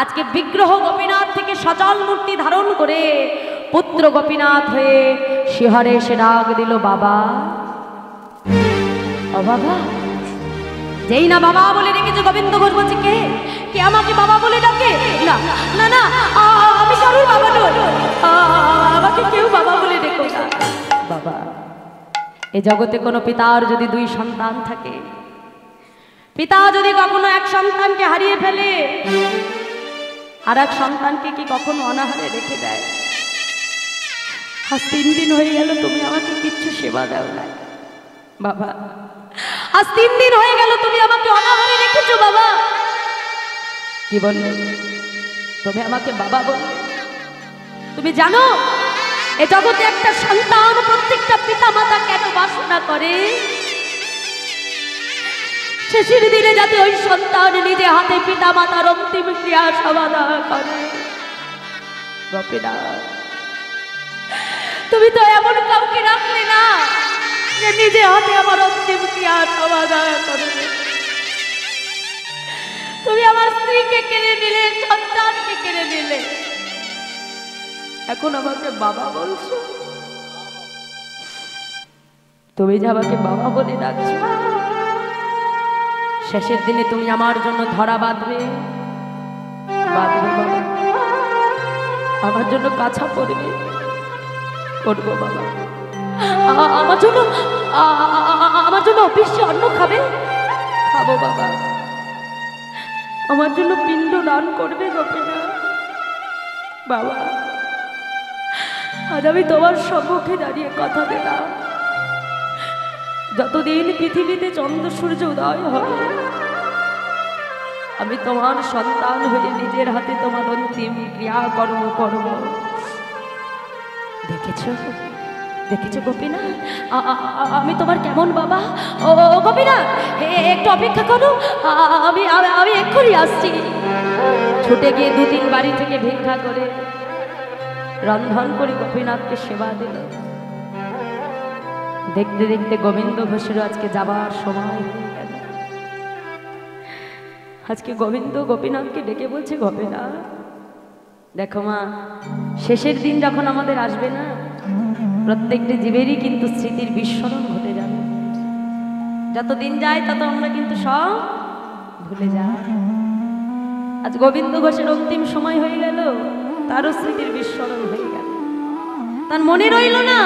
আজকে বিগ্রহ গোপীনাথ থেকে সচল মূর্তি ধারণ করে পুত্র গোপীনাথ হয়ে শিহরে এসে ডাক দিল, বাবা। ও বাবা। যেই না বাবা বলে ডেকেছে, গোবিন্দ ঘোষ বলছে, কে কে আমাকে বাবা বলে ডাকে? না না না, আমি কারোর বাবা নই, আমাকে কেউ বাবা বলে ডেকো না। বাবা, এই জগতে কোনো পিতার যদি 2 সন্তান থাকে, পিতা যদি কখনো এক সন্তানকে হারিয়ে ফেলে, আর এক সন্তানকে কি কখনো অনাহারে রেখে দেয়? আজ 3 দিন হয়ে গেল তুমি আমাকে কিচ্ছু সেবা দাও না বাবা। আজ 3 দিন হয়ে গেল তুমি আমাকে অনাহারে রেখেছো বাবা। কি বললে? তুমি আমাকে বাবা বললে? তুমি জানো এ জগতে একটা সন্তান প্রত্যেকটা পিতা মাতা কেন বাসনা করে? শেষের দিনে যাতে ওই সন্তান নিজে হাতে পিতা মাতার অন্তিম ক্রিয়া সমাধান করে। গোপীনাথ, তুমি তো এমন কাউকে রাখলে না যে নিজে হাতে আমার অন্তিম ক্রিয়া সমাধান করবে। তুমি আমার স্ত্রীকে কেড়ে নিলে, সন্তানকে কেড়ে নিলে, এখন আমাকে বাবা বলছো? তুমি যে আমাকে বাবা বলে ডাকছো, শেষের দিনে তুমি আমার জন্য ধরা বাঁধবে, বাঁধবে বাবা, আমার জন্য কাছা পড়বে, করবো বাবা। আমার জন্য অফিসে অন্ন খাবে, খাবো বাবা। আমার জন্য পিণ্ড দান করবে গোপীনাথ। বাবা, আজ আমি তোমার সম্মুখে দাঁড়িয়ে কথা দিলাম, যতদিন পৃথিবীতে চন্দ্র সূর্য উদয় হবে, আমি তোমার সন্তান হয়ে নিজের হাতে তোমার অন্তিম ক্রিয়া কর্ম করব। দেখেছো, দেখেছো গোপীনাথ, আমি তোমার কেমন বাবা? ও গোপীনাথ, একটু অপেক্ষা করো, আমি আমি এক্ষুনি আসছি। ছুটে গিয়ে 2-3 বাড়ি থেকে ভিক্ষা করে রন্ধন করে গোপীনাথকে সেবা দিল। দেখতে দেখতে গোবিন্দ ঘোষেরও আজকে যাবার সময় হয়ে গেল। আজকে গোবিন্দ গোপীনাথকে ডেকে বলছে, গোপীনাথ দেখো মা, শেষের দিন যখন আমাদের আসবে না, প্রত্যেকটি জীবেরই কিন্তু স্মৃতির বিস্মরণ ঘটে যাবে। যত দিন যায় তত আমরা কিন্তু সব ভুলে যাই। আজ গোবিন্দ ঘোষের অন্তিম সময় হয়ে গেল, তারও স্মৃতির বিস্মরণ হয়ে গেল। তার মনে রইল না,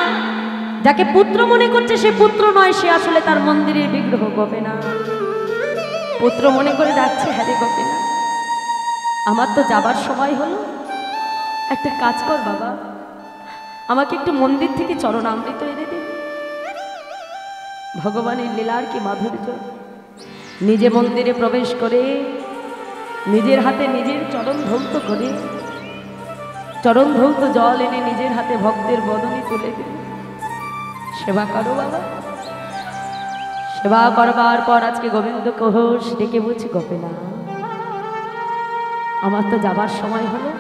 যাকে পুত্র মনে করছে সে পুত্র নয়, সে আসলে তার মন্দিরের বিগ্রহ গোপীনাথ। পুত্র মনে করে ডাকছে, হ্যাঁ রে গোপীনাথ, আমার তো যাবার সময় হলো, একটা কাজ কর বাবা, আমাকে একটু মন্দির থেকে চরণামৃত এনে দিন। ভগবানের লীলার কি মাধুর্য! নিজে মন্দিরে প্রবেশ করে নিজের হাতে নিজের চরণ ধৌত করে, চরণ ধৌত জল এনে নিজের হাতে ভক্তের বদনে তুলে দিন। সেবা করো বাবা। সেবা করবার পর আজকে গোবিন্দ ঘোষ ডেকে বলছি, গোপীনাথ আমার তো যাবার সময় হলো,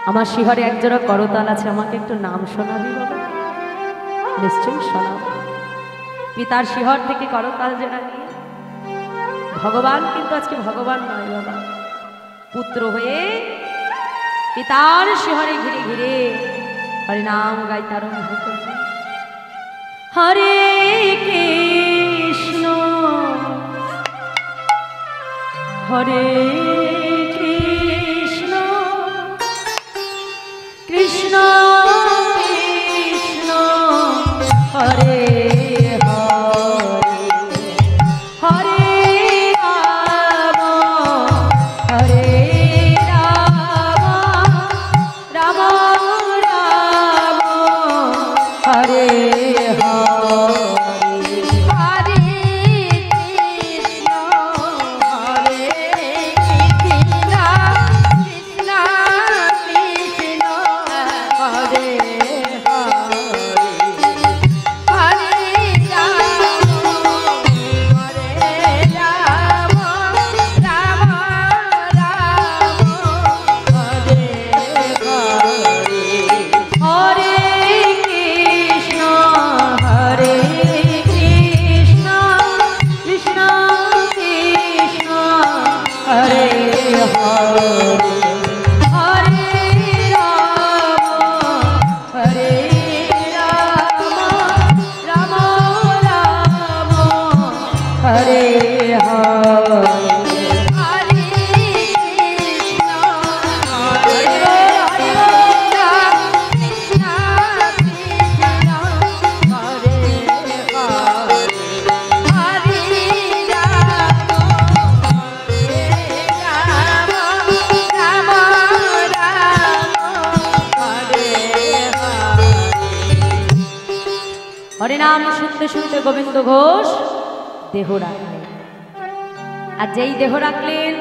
আমার শিহরে একজোড়া করতাল আছে, আমাকে একটু নাম শোনাবি বাবা? নিশ্চয়ই শোনাব। পিতার শিহর থেকে করতাল জোড়া নিয়ে ভগবান কিন্তু আজকে ভগবান নয় বাবা, পুত্র হয়ে পিতার শিহরে ঘিরে ঘিরে হরে নাম গাইতে আরম্ভ করবে। হরে কৃষ্ণ হরে কৃষ্ণ কৃষ্ণ কৃষ্ণ হরে হরিনাম শুনতে শুনতে গোবিন্দ ঘোষ দেহ রাখলেন। আর যেই দেহ রাখলেন,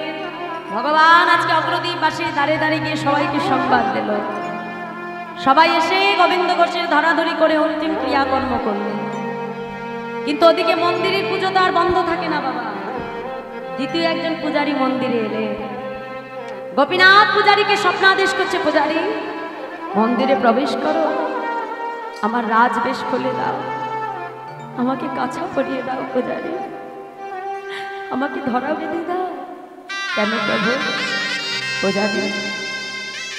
ভগবান আজকে অগ্রদীপ বাসে দাঁড়িয়ে দাঁড়িয়ে গিয়ে সবাইকে সংবাদ দিল। সবাই এসে গোবিন্দ ঘোষের ধরাধরি করে অন্তিম ক্রিয়াকর্ম করলেন। কিন্তু ওদিকে মন্দিরের পুজো তো আর বন্ধ থাকে না বাবা। দ্বিতীয় একজন পূজারী মন্দিরে এলেন। গোপীনাথ পূজারীকে স্বপ্নাদেশ করছে, পূজারী মন্দিরে প্রবেশ করো, আমার রাজবেশ খুলে দাও, আমাকে কাছা পরিয়ে দাও পূজারী, আমাকে ধরা বেঁধে দাও। কেন প্রভু? পূজারী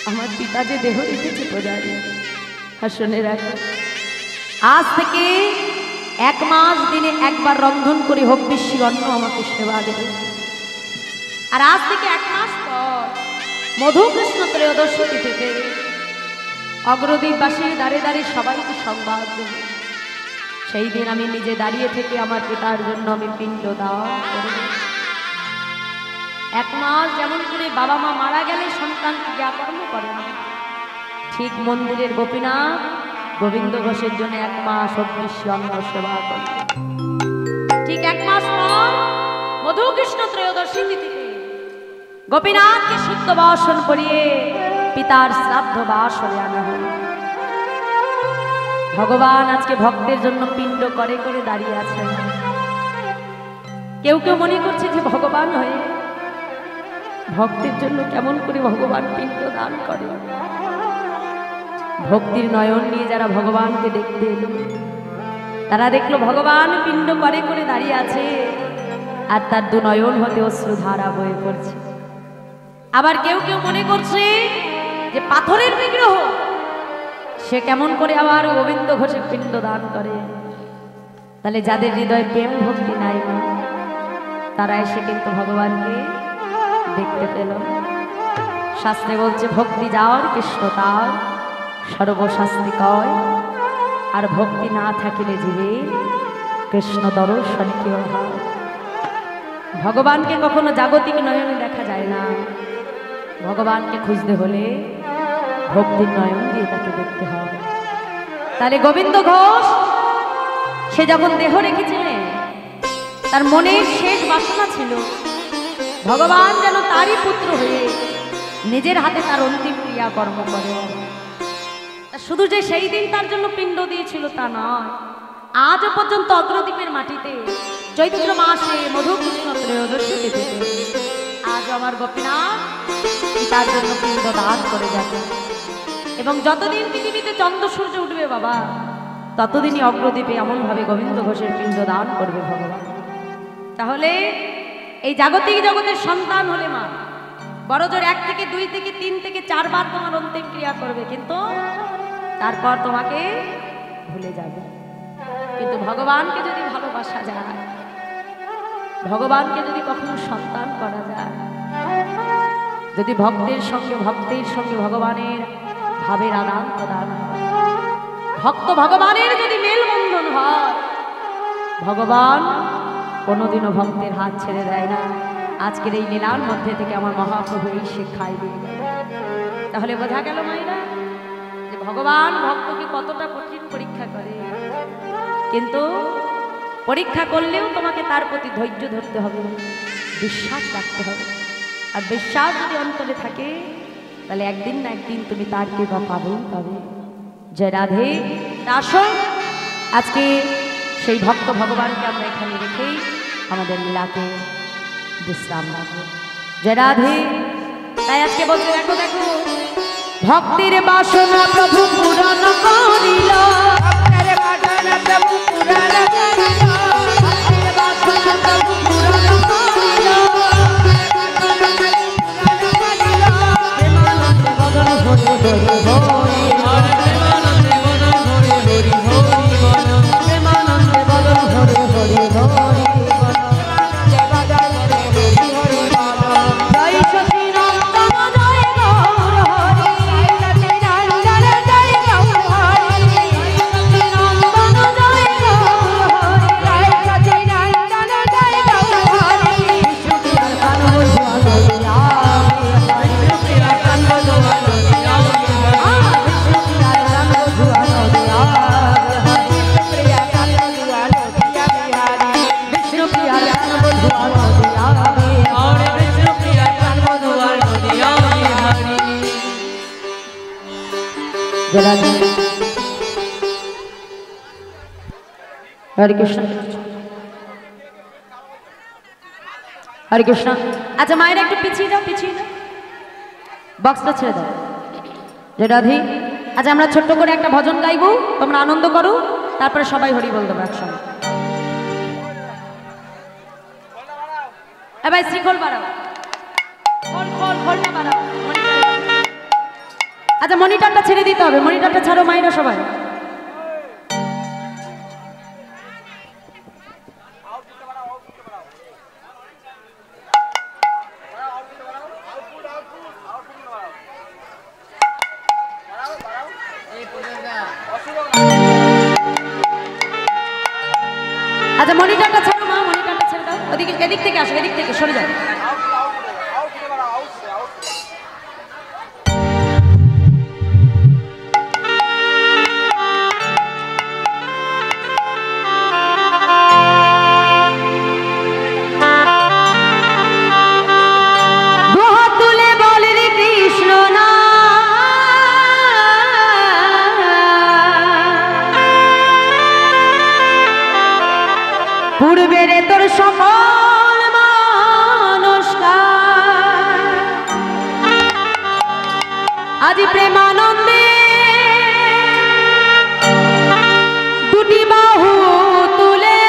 আমার পিতা যে দেহ রেখেছে পূজারী, আর শুনে রাখো, আজ থেকে 1 মাস দিনে একবার রন্ধন করে হোক বিশ্ব অন্ন আমাকে সেবা দেবে। আর আজ থেকে 1 মাস পর মধুকৃষ্ণ ত্রয়োদশী তিথিতে অগ্রদীপবাসী দাঁড়িয়ে দাঁড়িয়ে সবাইকে সংবাদ দেবে। সেই দিন আমি নিজে দাঁড়িয়ে থেকে আমার পিতার জন্য আমি পিণ্ড দান করব। 1 মাস যেমন করে বাবা মা মারা গেলে সন্তান ক্রিয়াকর্ম করে না, ঠিক মন্দিরের গোপীনাথ গোবিন্দ ঘোষের জন্য 1 মাস অগ্নিশ্রী অন্ন সেবা করবে। ঠিক 1 মাস পর মধুকৃষ্ণ ত্রয়োদশী তিথিতে গোপীনাথকে শুদ্ধ বাসন করিয়ে পিতার শ্রাদ্ধ বাসনে আনা হল। ভগবান আজকে ভক্তের জন্য পিণ্ড করে করে দাঁড়িয়ে আছেন। কেউ কেউ মনে করছে যে ভগবান হয়ে ভক্তের জন্য কেমন করে ভগবান পিণ্ড দান করে। ভক্তির নয়ন নিয়ে যারা ভগবানকে দেখতে এলো, তারা দেখলো ভগবান পিণ্ড করে করে দাঁড়িয়ে আছে, আর তার 2 নয়ন হতে অশ্রুধারা বয়ে পড়ছে। আবার কেউ কেউ মনে করছে যে পাথরের বিগ্রহ, সে কেমন করে আবার গোবিন্দ ঘোষের পিণ্ড দান করে। তাহলে যাদের হৃদয়ে প্রেম ভক্তি নাই না, তারা এসে কিন্তু ভগবানকে দেখতে পেল। শাস্ত্রে বলছে ভক্তি যার কৃষ্ণ তার সর্বশাস্ত্রী কয়, আর ভক্তি না থাকিলে জীবে কৃষ্ণ দর্শন কেউ হয়। ভগবানকে কখনো জাগতিক নয়নে দেখা যায় না, ভগবানকে খুঁজতে হলে ভক্তির নয়ন দিয়ে তাকে দেখতে হবে। তাহলে গোবিন্দ ঘোষ সে যখন দেহ রেখেছিলেন, তার মনের শেষ বাসনা ছিল ভগবান যেন তারই পুত্র হয়ে নিজের হাতে তার অন্তিম ক্রিয়াকর্ম করে। শুধু যে সেই দিন তার জন্য পিণ্ড দিয়েছিল তা নয়, আজও পর্যন্ত অগ্রদ্বীপের মাটিতে চৈত্র মাসে মধুকৃষ্ণ ত্রয়োদশী তিথিতে আজ আমার গোপীনাথ তার জন্য পিণ্ড দান করে যাবে। এবং যতদিন পৃথিবীতে চন্দ্র সূর্য উঠবে বাবা, ততদিনই অগ্রদ্বীপে এমনভাবে গোবিন্দ ঘোষের পিণ্ড দান করবে ভগবান। তাহলে এই জাগতিক জগতের সন্তান হলে মা বড়জোর 1 থেকে 2 থেকে 3 থেকে 4 বার তোমার অন্তিম ক্রিয়া করবে, কিন্তু তারপর তোমাকে ভুলে যাবে। কিন্তু ভগবানকে যদি ভালোবাসা যায়, ভগবানকে যদি কখনো সন্তান করা যায়, যদি ভক্তের সঙ্গে ভগবানের ভাবের আদান প্রদান হয়, ভক্ত ভগবানের যদি মেলবন্ধন হয়, ভগবান কোনোদিনও ভক্তের হাত ছেড়ে দেয় না। আজকের এই লীলার মধ্যে থেকে আমার মহাপ্রভু এই শিক্ষাই দিয়ে গেল। তাহলে বোঝা গেল মায়েরা যে ভগবান ভক্তকে কতটা কঠিন পরীক্ষা করে, কিন্তু পরীক্ষা করলেও তোমাকে তার প্রতি ধৈর্য ধরতে হবে, বিশ্বাস রাখতে হবে। আর বিশ্বাস যদি অন্তরে থাকে, তাহলে একদিন না একদিন তুমি তার কৃপা পাবেই পাবে। জয় রাধে। আসুন আজকে সেই ভক্ত ভগবানকে আমরা এখানে রেখেই আমাদের লীলাকে বিশ্রাম রাখবো। জয় রাধে। তাই আজকে বলতে দেখো দেখো ভক্তির বাসনা প্রভু পূরণ করিল, ভক্তের বাসনা প্রভু পূরণ করিল, ভক্তের বাসনা প্রভু পূরণ করিল, ভক্তের বাসনা প্রভু পূরণ রাধে হরে কৃষ্ণ হরে কৃষ্ণ। আচ্ছা মায়েরা একটু পিছিয়ে দাও, পিছিয়ে দাও, বক্সটা ছেড়ে দাও। জয় রাধে। আচ্ছা আমরা ছোট্ট করে একটা ভজন গাইবো, তোমরা আনন্দ করো, তারপরে সবাই হরি বল দেবো একসঙ্গে। ভাই শ্রীখোল বাড়াও, খোলটা বাড়াও। আচ্ছা মনিটরটা ছেড়ে দিতে হবে, মনিটরটা ছাড়ো মায়েরা সবাই। আচ্ছা মনিটরটা ছাড়ো মা, মনিটরটা ছেড়ে দাও, ওদিকে এদিক থেকে আসো, এদিক থেকে সরে যাও। পূর্বেরে তোর সকল নমস্কার, আজ প্রেমানন্দে দুটি বাহু তুলে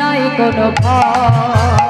হরি কোনো ভয়